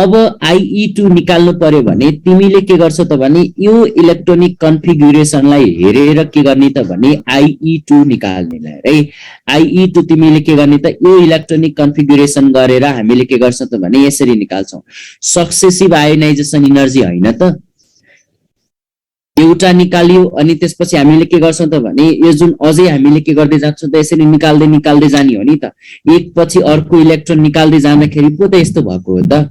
अब IE2 निकाल्नु पर्यो भने तिमीले के गर्छौ त भने यो इलेक्ट्रोनिक कन्फिगुरेसनलाई हेरेर के गर्ने त भने IE2 निकाल्ने है। IE2 तिमीले के गर्ने त यो इलेक्ट्रोनिक कन्फिगुरेसन गरेर हामीले के गर्छौं त भने यसरी निकाल्छौं। सक्सेसिभ आयोनाइजेसन एनर्जी हैन त, एउटा निकालियो अनि त्यसपछि हामीले के गर्छौं त भने यो जुन अझै हामीले के गर्दै जान्छौं त यसरी निकाल्दै निकाल्दै जाने हो नि त, एक पछि अर्को इलेक्ट्रोन निकाल्दै जाँदाखेरि पो त यस्तो भएको हो त।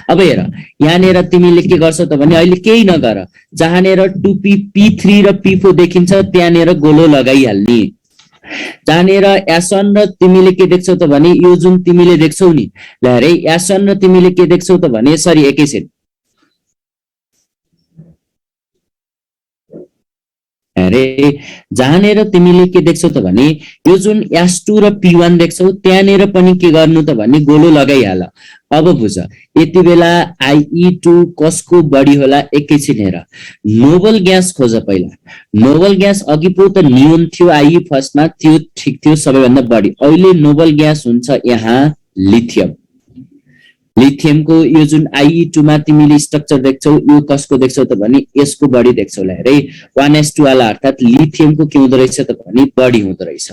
अब हेर यहाँनेर तिमीले के गर्छौ त भने अहिले केही नगर, जहाँनेर 2p3 र p4 देखिन्छ त्यहाँनेर गोलो लगाइहाल्ने। जहाँनिर S1 र तिमीले के देख्छौ त भने यो जुन तिमीले देख्छौ नि ल हेरे S1 र तिमीले के देख्छौ त भने सरी एकैछिन अरे जहाँनिर तिमीले के देख्छौ त भने यो जुन S2 र P1 देख्छौ त्यहाँनिर पनि के गर्नु त भने गोलो लगाइहाल अब बुझ यति बेला IE2 कसको बढी होला एकैछिन हेर नोबल ग्यास खोज पहिला नोबल ग्यास अघि पो त नियोन थियो IE फर्स्टमा त्यो ठीक थियो सबैभन्दा बढी अहिले नोबल ग्यास हुन्छ यहाँ लिथियम लिथियमको यो जुन IE2 मा तिमीले स्ट्रक्चर देख्छौ यो कसको देख्छौ त भने यसको बढी देख्छौ ल हेरै 1s2 वाला अर्थात लिथियमको के हुँदो रहेछ त भने बढी हुँदो रहेछ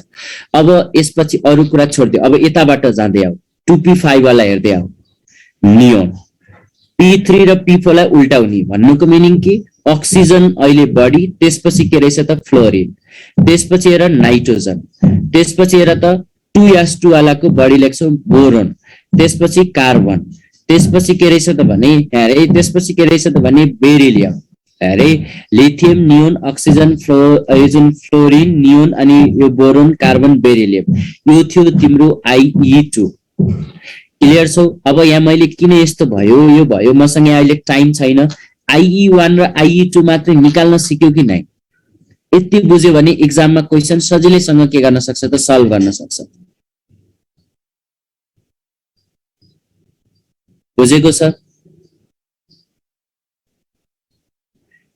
अब यसपछि अरु कुरा छोड्दियो अब यताबाट जाँदै आऊ 2p5 वाला हेर्दै आऊ नियोन P3 र P4 लाई उल्टाउने भन्नुको मिनिङ के अक्सिजन अहिले बढी त्यसपछि के रहेछ त फ्लोरिन त्यसपछि हेर नाइट्रोजन त्यसपछि हेर त 2s2 वालाको बढी लेख्छौ बोरोन त्यसपछि कार्बन त्यसपछि के रहेछ त भने हेरे त्यसपछि के रहेछ त भने बेरिलियम हेरे lithium neon oxygen fluorine neon अनि यो बोरोन कार्बन बेरिलियम यो थियो तिम्रो IE2 क्लियर छौ अब यहाँ मैले किन यस्तो भयो यो भयो मसँग अहिले टाइम छैन IE1 र IE2 मात्र निकाल्न सिक्यौ कि नै यति बुझ्यो भने एक्जाममा क्वेशन सजिलैसँग के गर्न सक्छ त सल्भ गर्न सक्छ बुझेको छ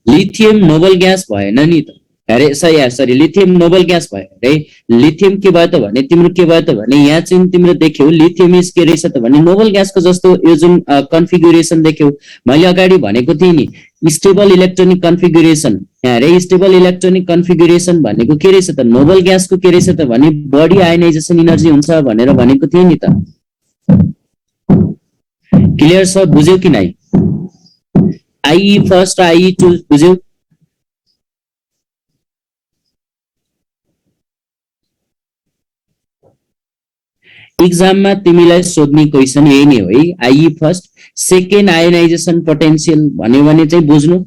लिथियम नोबल ग्यास भएन नि त अरे सरी लिथियम नोबल ग्यास भयो है लिथियम के भयो त भने तिम्रो के भयो त भने यहाँ चाहिँ तिम्रो देख्यौ लिथियम इज के रहेछ त भने नोबल ग्यासको जस्तो यो जुन कन्फिगुरेसन देख्यौ मैले अगाडि भनेको थिएँ नि स्टेबल इलेक्ट्रोनिक कन्फिगुरेसन यहाँ रे स्टेबल इलेक्ट्रोनिक कन्फिगुरेसन भनेको के रहेछ त नोबल ग्यासको के रहेछ त भने बढी आयोनाइजेसन एनर्जी हुन्छ भनेर भनेको थिएँ नि त क्लियर छ बुझ्यौ कि नै IE फर्स्ट IE2 बुझ्यौ एक्जाममा तिमीलाई सोध्ने क्वेशन यही नै हो है IE first second ionisation potential भन्यो भने चाहिँ बुझ्नु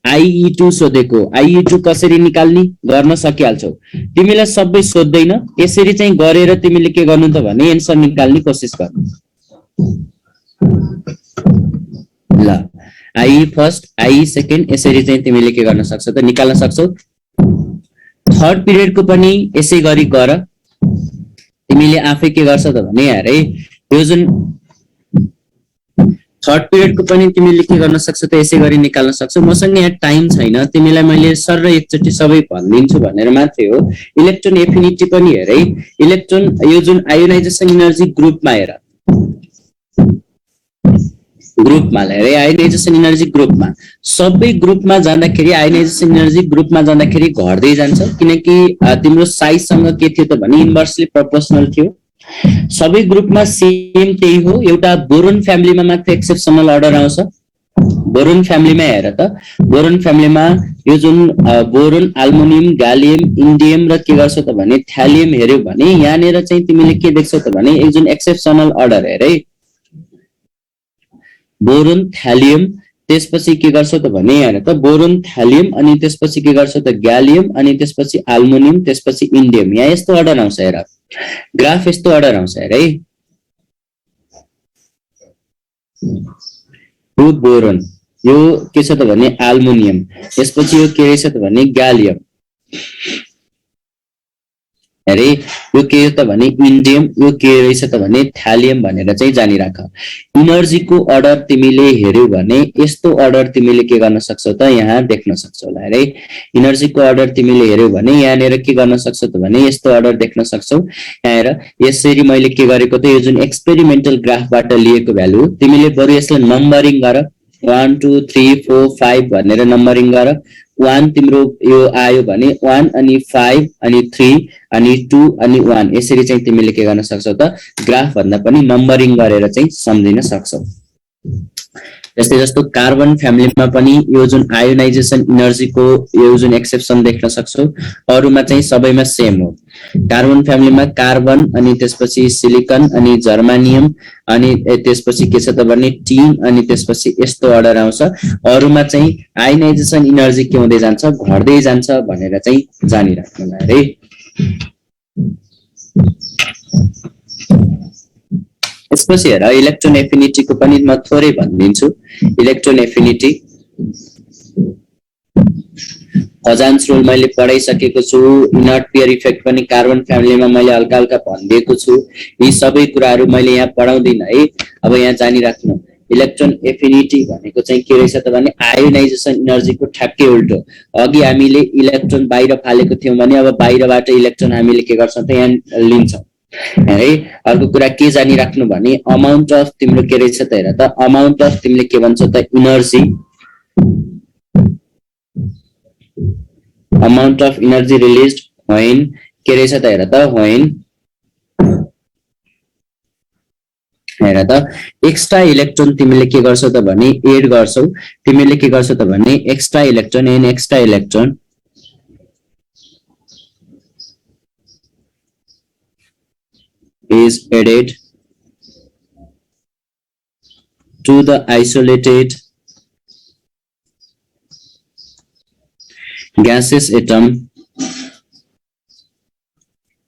IE2 सोधेको IE2 कसरी निकाल्ने गर्न सकिहाल्छौ तिमीलाई सबै सोध्दैन यसरी चाहिँ गरेर तिमीले के गर्नु त भने एन्सर निकाल्ने कोसिस गर्नु ल IE फर्स्ट IE सेकेन्ड यसरी चाहिँ तिमीले के गर्न सक्छौ त निकाल्न सक्छौ थर्ड पिरियडको पनि यसै गरी गर तिमीले आफै के गर्छौ त भने हेरे यो जुन थर्ड पिरियडको पनि तिमीले के गर्न सक्छौ त यसै गरी निकाल्न सक्छौ मसँग यहाँ टाइम छैन तिमीलाई मैले सर र एकचोटी सबै भनिदिन्छु भनेर मात्रै हो इलेक्ट्रोन एफिनिटी पनि हेरे इलेक्ट्रोन यो जुन आयोनाइजेसन एनर्जी ग्रुपमा हेर ग्रुपमा हेरे आयोनाइजेसन एनर्जी ग्रुपमा सबै ग्रुपमा जाँदाखेरि आयोनाइजेसन एनर्जी ग्रुपमा जाँदाखेरि घट्दै जान्छ किनकि तिम्रो साइजसँग के थियो त भने इन्भर्सली प्रोपोर्सनल थियो सबै ग्रुपमा सेम त्यही हो एउटा बोरोन फ्यामिलीमा मात्र एक्सेप्सनल अर्डर आउँछ बोरोन फ्यामिलीमा हेर त बोरोन फ्यामिलीमा यो जुन बोरोन एल्युमिनियम ग्यालियम इन्डियम र के गर्छ त भने थ्यालियम हेर्यो भने यहाँनिर चाहिँ तिमीले के देख्छौ त भने एक जुन एक्सेप्सनल अर्डर हेरे बोरोन थ्यालियम त्यसपछि के गर्छ त भने हेर त बोरोन थ्यालियम अनि त्यसपछि के गर्छ त ग्यालियम अनि त्यसपछि एल्युमिनियम त्यसपछि इन्डियम यहाँ यस्तो अर्डर आउँछ हेर ग्राफ यस्तो अर्डर आउँछ हेर है यो बोरोन यो के छ त भने एल्युमिनियम त्यसपछि यो के रहेछ त भने ग्यालियम अरे यो के हो त भने इन्डियम यो के रहेछ त भने थ्यालियम भनेर चाहिँ जानिराख इनर्जीको अर्डर तिमीले हेर्यौ भने यस्तो अर्डर तिमीले के गर्न सक्छौ त यहाँ देख्न सक्छौ ल है इनर्जीको अर्डर तिमीले हेर्यौ भने यहाँनिर के गर्न सक्छौ त भने यस्तो अर्डर देख्न सक्छौ यहाँ हेर यसरी मैले के गरेको त यो जुन एक्सपेरिमेन्टल ग्राफबाट लिएको भ्यालु तिमीले बरु यसलाई नम्बरिङ गर 1 2 3 4 5 भनेर नम्बरिङ गर 1 तिम्रो यो आयो भने 1 अनि 5 अनि 3 अनि 2 अनि 1 यसरी चाहिँ तिमीले के गर्न सक्छौ त ग्राफ भन्दा पनि नम्बरिङ गरेर चाहिँ सम्झिन सक्छौ जस्तै जस्तो कार्बन फ्यामिलीमा पनि यो जुन आयोनाइजेसन एनर्जीको यो जुन एक्सेप्सन देख्न सक्छौ अरुमा चाहिँ सबैमा सेम हो कार्बन फ्यामिलीमा कार्बन अनि त्यसपछि सिलिकन अनि जर्मानियम अनि त्यसपछि के छ त भने टिन अनि त्यसपछि यस्तो अर्डर आउँछ अरुमा चाहिँ आयोनाइजेसन एनर्जी के हुँदै जान्छ घट्दै जान्छ भनेर चाहिँ जानिराख्नु है यसपछि हेर इलेक्ट्रोन एफिनिटी को पनि म थोरै भनिदिन्छु। इलेक्ट्रोन एफिनिटी हजान्स रुल मैले पढाइसकेको छु। इनर्ट पेयर इफेक्ट पनि कार्बन फ्यामिलीमा मैले हल्का हल्का भनिदिएको छु। यी सबै कुराहरू मैले यहाँ पढाउँदिन है। अब यहाँ जानिराख्नु इलेक्ट्रोन एफिनिटी भनेको चाहिँ के रहेछ त भने आयोनाइजेसन एनर्जीको ठ्याक्कै उल्टो। अघि हामीले इलेक्ट्रोन बाहिर फालेको थियौं भने अब बाहिरबाट इलेक्ट्रोन हामीले के गर्छौं त यहाँ लिन्छौं है। अर्को कुरा के जानिराख्नु भने अमाउन्ट अफ तिम्रो के रहेछ त हेर त अमाउन्ट अफ तिमीले के भन्छौ त energy amount of energy released when के रहेछ त हेर त हेर त एक्स्ट्रा इलेक्ट्रोन तिमीले के गर्छौ त भने एड गर्छौ। तिमीले के गर्छौ त भने extra electron and extra electron is added to the isolated gaseous atom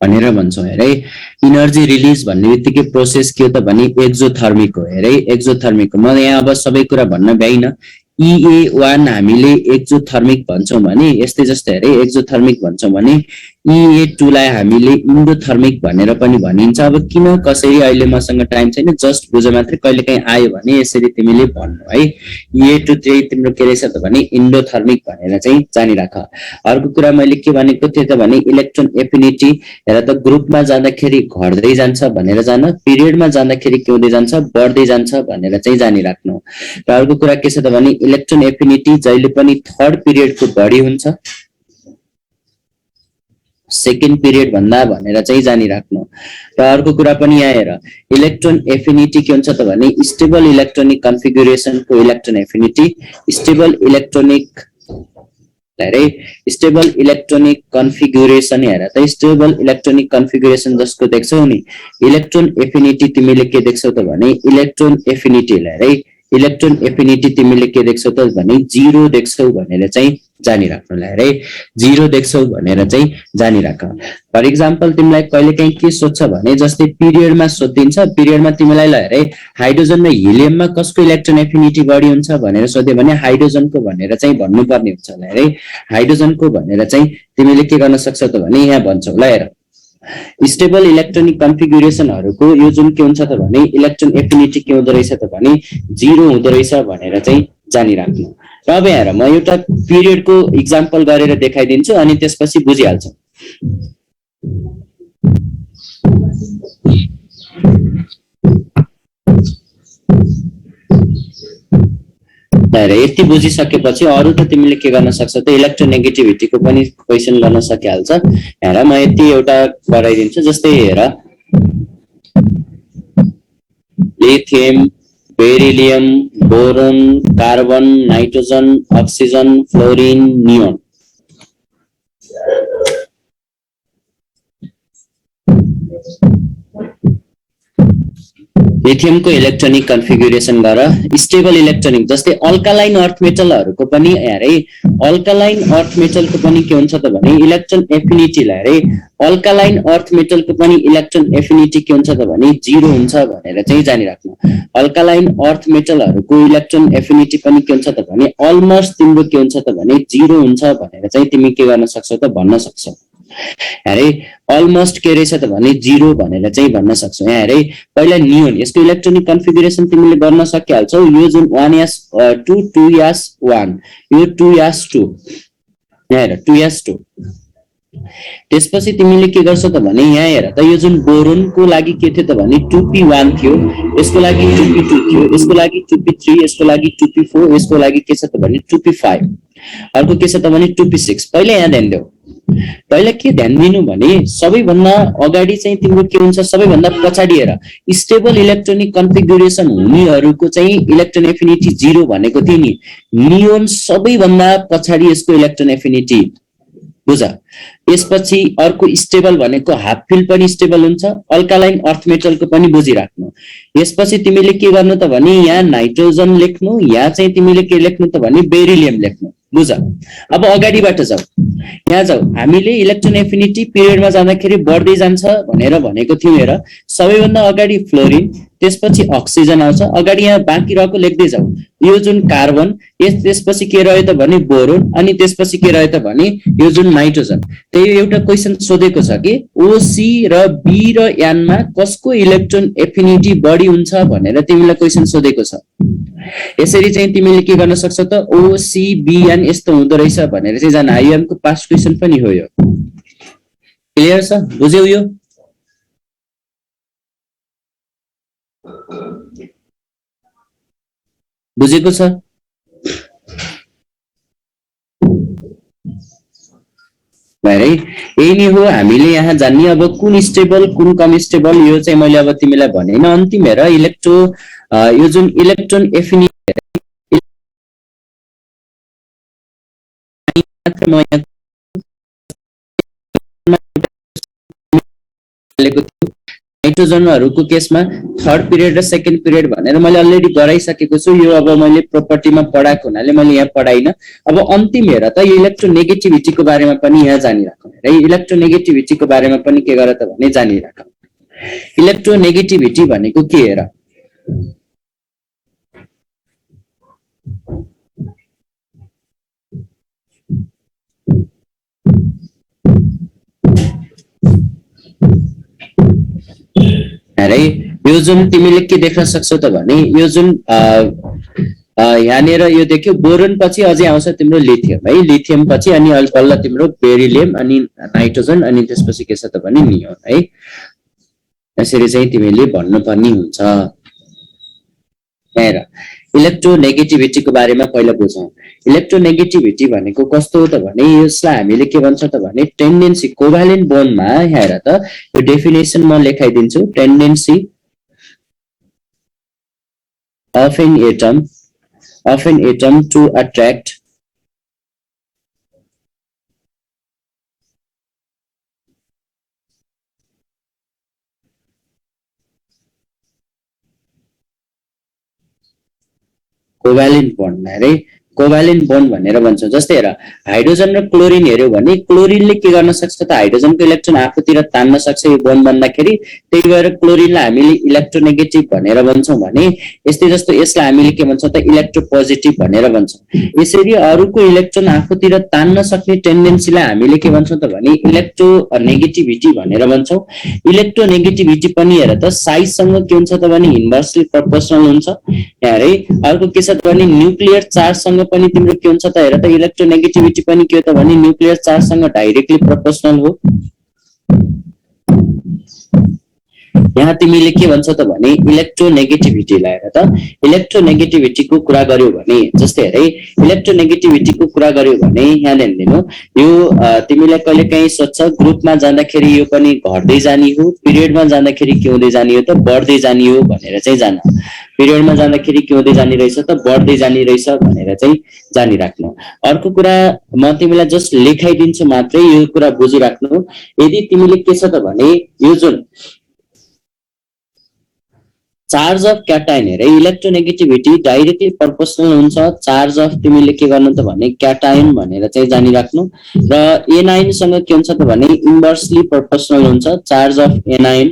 भनेर भन्छौं हेरे। इनर्जी रिलीज भन्ने बित्तिकै प्रोसेस के हो त भने एक्जोथर्मिक हो हेरे। एक्जोथर्मिक म यहाँ अब सबै कुरा भन्न भ्याइन। EA1 हामीले एक्जोथर्मिक भन्छौं भने यस्तै जस्तै हेरे एक्जोथर्मिक भन्छौं भने EA2 लाई हामीले इन्डोथर्मिक भनेर पनि भनिन्छ। अब किन कसरी अहिले मसँग टाइम छैन जस्ट बुझ मात्रै कहिलेकाहीँ आयो भने यसरी तिमीले भन्नु है। EA2 चाहिँ तिम्रो के रहेछ त भने इन्डोथर्मिक भनेर चाहिँ जानिराख। अर्को कुरा मैले के भनेको थिएँ त भने इलेक्ट्रोन एफिनिटी हेर त ग्रुपमा जाँदाखेरि घट्दै जान्छ भनेर जान, पिरियडमा जाँदाखेरि के हुँदै जान्छ बढ्दै जान्छ भनेर चाहिँ जानिराख्नु। र अर्को कुरा के छ त भने इलेक्ट्रोन एफिनिटी जहिले पनि थर्ड पिरियडको बढी हुन्छ सेकेन्ड पिरियड भन्दा भनेर चाहिँ जानिराख्नु। र अर्को कुरा पनि यहाँ हेर इलेक्ट्रोन एफिनिटी के हुन्छ त भने स्टेबल इलेक्ट्रोनिक कन्फिगुरेसनको इलेक्ट्रोन एफिनिटी स्टेबल इलेक्ट्रोनिक हेरे स्टेबल इलेक्ट्रोनिक कन्फिगुरेसन हेर त स्टेबल इलेक्ट्रोनिक कन्फिगुरेसन जसको देख्छौ नि इलेक्ट्रोन एफिनिटी तिमीले के देख्छौ त भने इलेक्ट्रोन एफिनिटी हेरे इलेक्ट्रोन एफिनिटी तिमीले के देख्छौ त भने 0 देख्छौ भनेर चाहिँ जानिराख्नुलाई हेरे। 0 देख्छौ भनेर चाहिँ जानिराख। फर एक्जाम्पल तिमीलाई कहिलेकाहीँ के सोध्छ भने जस्तै पिरियडमा सोधिन्छ। पिरियडमा तिमीलाई ल हेरे हाइड्रोजन र हिलियममा कसको इलेक्ट्रोन एफिनिटी बढी हुन्छ भनेर सोध्यो भने हाइड्रोजनको भनेर चाहिँ भन्नुपर्ने हुन्छ ल हेरे। हाइड्रोजनको भनेर चाहिँ तिमीले के गर्न सक्छौ त भने यहाँ भन्छौ ल हेर स्टेबल इलेक्ट्रोनिक कन्फिगुरेसनहरुको यो जुन के हुन्छ त भने इलेक्ट्रोन एफिनिटी के हुँदो रहेछ त भने 0 हुँदो रहेछ भनेर चाहिँ जानिराख्नु। र अब हेर म एउटा पिरियडको एक्जाम्पल गरेर देखाइदिन्छु अनि त्यसपछि बुझिहाल्छौ। हेर यति बुझिसकेपछि अरु त तिमीले के गर्न सक्छौ त इलेक्ट्रोनेगेटिभिटीको पनि क्वेशन गर्न सकिहाल्छ। हेर म यति एउटा गराइदिन्छु जस्तै हेर lithium beryllium boron carbon nitrogen oxygen fluorine neon lithium को इलेक्ट्रोनिक कन्फिगुरेसन गर स्टेबल इलेक्ट्रोनिक जस्तै अल्कालाइन अर्थ मेटलहरुको पनि हेरे अल्कालाइन अर्थ मेटलको पनि के हुन्छ त भने इलेक्ट्रोन एफिनिटी हेरे अल्कालाइन अर्थ मेटलको पनि इलेक्ट्रोन एफिनिटी के हुन्छ त भने 0 हुन्छ भनेर चाहिँ जानिराख्नु। अल्कालाइन अर्थ मेटलहरुको इलेक्ट्रोन एफिनिटी पनि के हुन्छ त भने अलमोस्ट तिम्रो के हुन्छ त भने 0 हुन्छ भनेर चाहिँ तिमी के गर्न सक्छौ त भन्न सक्छौ। हेरे अलमोस्ट के रहेछ त भने 0 भनेर चाहिँ भन्न सक्छौ। यहाँ हेरे पहिला नियोन यसको इलेक्ट्रोनिक कन्फिगुरेसन तिमीले गर्न सकिहाल्छौ। यो जुन 1s2 2s1 यो 2s2 यहाँ हेर 2s2 त्यसपछि तिमीले के गर्छौ त भने यहाँ हेर त यो जुन बोरोनको लागि के थियो त भने 2p1 थियो यसको लागि 2p2 थियो यसको लागि 2p3 यसको लागि 2p4 यसको लागि के छ त भने 2p5 अर्को के छ त भने 2p6। पहिला यहाँ ध्यान देऊ पहिला के ध्यान दिनु भने सबैभन्दा अगाडि चाहिँ तिम्रो के हुन्छ सबैभन्दा पछाडी हेर स्टेबल इलेक्ट्रोनिक कन्फिगुरेसन हुनेहरुको चाहिँ इलेक्ट्रोन एफिनिटी 0 भनेको थियो नि नियोन सबैभन्दा पछाडी यसको इलेक्ट्रोन एफिनिटी बुझ। यसपछि अर्को स्टेबल भनेको हाफ फिल पनि स्टेबल हुन्छ अल्कालाइन अर्थ मेटलको पनि बुझिराख्नु। यसपछि तिमीले के गर्नु त भने यहाँ नाइट्रोजन लेख्नु यहाँ चाहिँ तिमीले के लेख्नु त भने बेरिलियम लेख्नु बुझ। अब अगाडिबाट जाऊ यहाँ जाऊ, हामीले इलेक्ट्रोन एफिनिटी पिरियडमा जाँदाखेरि बढ्दै जान्छ भनेर भनेको थियौँ। हेर, सबैभन्दा अगाडि फ्लोरिन, त्यसपछि अक्सिजन आउँछ। अगाडि यहाँ बाँकी रहेको लेख्दै जाऊ। यो जुन कार्बन, त्यसपछि के रह्यो त भने बोरोन, अनि त्यसपछि के रह्यो त भने यो जुन नाइट्रोजन। त्यही एउटा क्वेसन सोधेको छ कि ओ, सी र बी र एनमा कसको इलेक्ट्रोन एफिनिटी बढी हुन्छ भनेर तिमीलाई क्वेसन सोधेको छ। यसरी चाहिँ तिमीले के गर्न सक्छौ त, ओ, सी, बी, एन यस्तो हुँदो रहेछ भनेर चाहिँ जान। आइएम को पास्ट क्वेसन पनि हो यो। क्लियर छ? बुझ्यौ यो? बुझेको छ? भाइ यही नै हो हामीले यहाँ जान्ने। अब कुन स्टेबल कुन कम स्टेबल यो चाहिँ मैले अब तिमीलाई भनेन। अन्तिम हेर, यो जुन इलेक्ट्रोन एफिनिटी नाइट्रोजनहरूको केसमा थर्ड पिरियड र सेकेन्ड पिरियड भनेर मैले अलरेडी गराइसकेको छु। यो अब मैले प्रोपर्टीमा पढाएको हुनाले मैले यहाँ पढाइन। अब अन्तिम हेर त, इलेक्ट्रोनेगेटिभिटीको बारेमा पनि यहाँ जानिराखौँ है। इलेक्ट्रोनेगेटिभिटीको बारेमा पनि के गर त भने जानिराखौँ। इलेक्ट्रोनेगेटिभिटी भनेको के हेर, अरे यो जुन तिमीले के देख्न सक्छौ त भने यो जुन यहाँनिर यो देख्यो, बोरोन पछि अझै आउँछ तिम्रो लिथियम है। लिथियम पछि अनि बल्ल तिम्रो बेरिलियम, अनि नाइट्रोजन, अनि त्यसपछि के छ त भने नियोन है। यसरी चाहिँ तिमीले भन्नुपर्ने हुन्छ। हेर, इलेक्ट्रोनेगेटिभिटीको बारेमा पहिला बुझौँ। इलेक्ट्रोनेगेटिभिटी भनेको कस्तो हो त भने यसलाई हामीले के भन्छ त भने टेन्डेन्सी, कोभ्यालेन्ट बोन्डमा। हेर त, यो डेफिनेसन म लेखाइदिन्छु। Tendency of an atom to attract covalent bond अरे, कोभ्यालेन्ट बोन्ड भनेर भन्छ। जस्तै हेर, हाइड्रोजन र क्लोरिन हेर्यो भने क्लोरिनले के गर्न सक्छ त हाइड्रोजनको इलेक्ट्रोन आफूतिर तान्न सक्छ यो बोन्ड बन्दाखेरि। त्यही भएर क्लोरिनलाई हामीले इलेक्ट्रोनेगेटिभ भनेर भन्छौँ भने, यस्तै जस्तो यसलाई हामीले के भन्छौँ त इलेक्ट्रोपोजिटिभ भनेर भन्छौँ। यसरी अरूको इलेक्ट्रोन आफूतिर तान्न सक्ने टेन्डेन्सीलाई हामीले के भन्छौँ त भने इलेक्ट्रोनेगेटिभिटी भनेर भन्छौँ। इलेक्ट्रोनेगेटिभिटी पनि हेर त साइजसँग के हुन्छ त भने इन्भर्सली प्रोपोर्सनल हुन्छ। है, अर्को के छ त भने न्युक्लियर चार्जसँग पनि तिम्रो के हुन्छ त हेर त इलेक्ट्रोनेगेटिभिटी पनि के हो त भने न्युक्लियर चार्जसँग डाइरेक्टली प्रोपोर्सनल हो। यहाँ तिमीले के भन्छ त भने इलेक्ट्रोनेगेटिभिटीलाई हेर त, इलेक्ट्रोनेगेटिभिटीको कुरा गर्यो भने जस्तै हेरे, इलेक्ट्रोनेगेटिभिटीको कुरा गर्यो भने यहाँ ध्यान, यो तिमीलाई कहिलेकाहीँ सोध्छ ग्रुपमा जाँदाखेरि यो पनि घट्दै जाने हो, पिरियडमा जाँदाखेरि के हुँदै जाने हो त बढ्दै जाने हो भनेर चाहिँ जान। पिरियडमा जाँदाखेरि के हुँदै जाने रहेछ त बढ्दै जाने रहेछ भनेर चाहिँ जानिराख्नु। अर्को कुरा म तिमीलाई जस्ट लेखाइदिन्छु मात्रै, यो कुरा बुझिराख्नु। यदि तिमीले के छ त भने यो जुन चार्ज अफ क्याटाइन हेरे, इलेक्ट्रोनेगेटिभिटी डाइरेक्टली प्रोपोर्सनल हुन्छ चार्ज अफ तिमीले के गर्नु त भने क्याटाइन भनेर चाहिँ जानिराख्नु। र एनाइन सँग के हुन्छ त भने इन्भर्सली प्रोपोर्सनल हुन्छ चार्ज अफ एनाइन।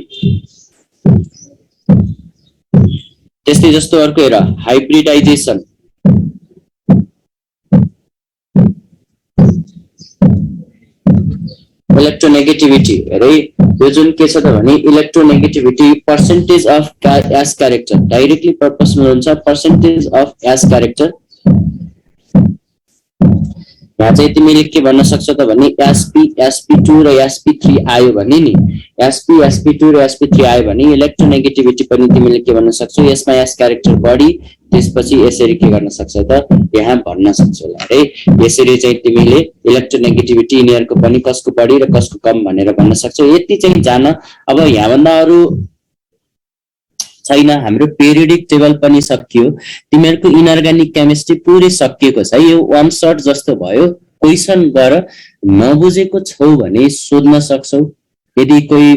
त्यस्तै जस्तो अर्को हेर, हाइब्रिडाइजेसन, इलेक्ट्रोनेगेटिभिटी हेरे, यो जुन के छ त भने electronegativity percentage of S character directly proportional हुन्छ पर्सेन्टेज अफ एस क्यारेक्टर। यहाँ चाहिँ तिमीले के भन्न सक्छौ त भने sp sp2 र sp3 आयो भने नि, sp sp2 र sp3 आयो भने इलेक्ट्रोनेगेटिभिटी पनि तिमीले के भन्न सक्छौ, यसमा एस क्यारेक्टर बढी, त्यसपछि यसरी के गर्न सक्छौ त यहाँ भन्न सक्छौ है। यसरी चाहिँ तिमीले इलेक्ट्रोनेगेटिभिटी यिनीहरुको पनि कसको बढी र कसको कम भनेर भन्न सक्छौ। यति चाहिँ जान। अब यहाँ भन्दा अरु छैन, हाम्रो पेरियोडिक टेबल पनि सकियो, तिमीहरुको इनअर्गानिक केमिस्ट्री पुरै सकिएको छ। यो वान शट जस्तो भयो, क्वेशन गर, नबुझेको छौ भने सोध्न सक्छौ। यदि कोही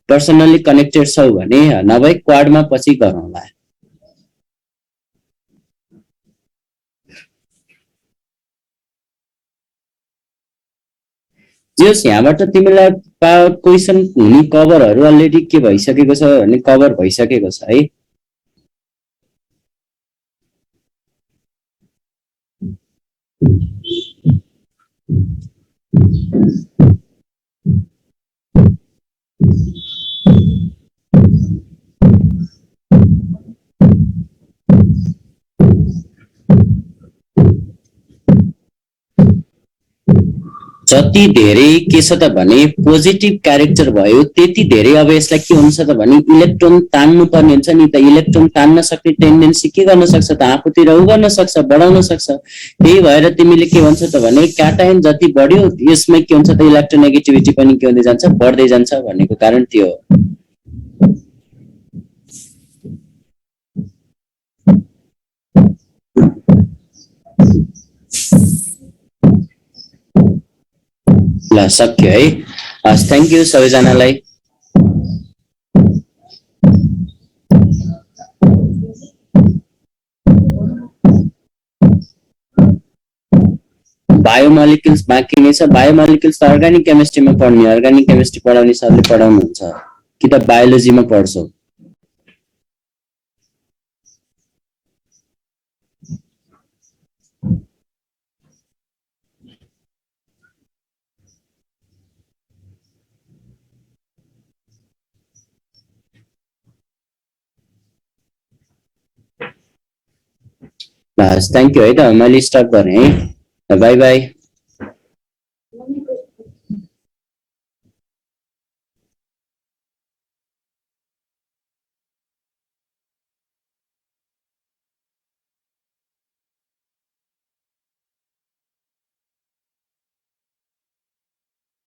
पर्सनली कनेक्टेड छौ भने, नभए क्वाडमा पछि गरौँला। जस यहाँबाट तिमीलाई क्वेसन हुने कभरहरू अलरेडी के भइसकेको छ भने कभर भइसकेको छ है। जति धेरै के छ त भने पोजिटिभ क्यारेक्टर भयो त्यति धेरै अब यसलाई के हुन्छ त भने इलेक्ट्रोन तान्नु पर्ने हुन्छ नि त। इलेक्ट्रोन तान्न सक्ने टेन्डेन्सी के गर्न सक्छ त आफूतिर उ गर्न सक्छ, बढाउन सक्छ। त्यही भएर तिमीले के भन्छ त भने क्याटायन जति बढ्यो यसमा के हुन्छ त इलेक्ट्रोनेगेटिभिटी पनि के हुँदै जान्छ, बढ्दै जान्छ भन्नेको कारण त्यो हो। ल सक्यो है। हस्, थ्याङ्क यू सबैजनालाई। बायोमोलिकुल्स बाँकी नै छ। बायोमोलिकुल्स त अर्गानिक केमिस्ट्रीमा पढ्ने, अर्गानिक केमिस्ट्री पढाउने सरले पढाउनुहुन्छ कि त बायोलोजीमा पढ्छौ? हस्, थ्याङ्क यू है त, मैले स्टप गरेँ है। By by.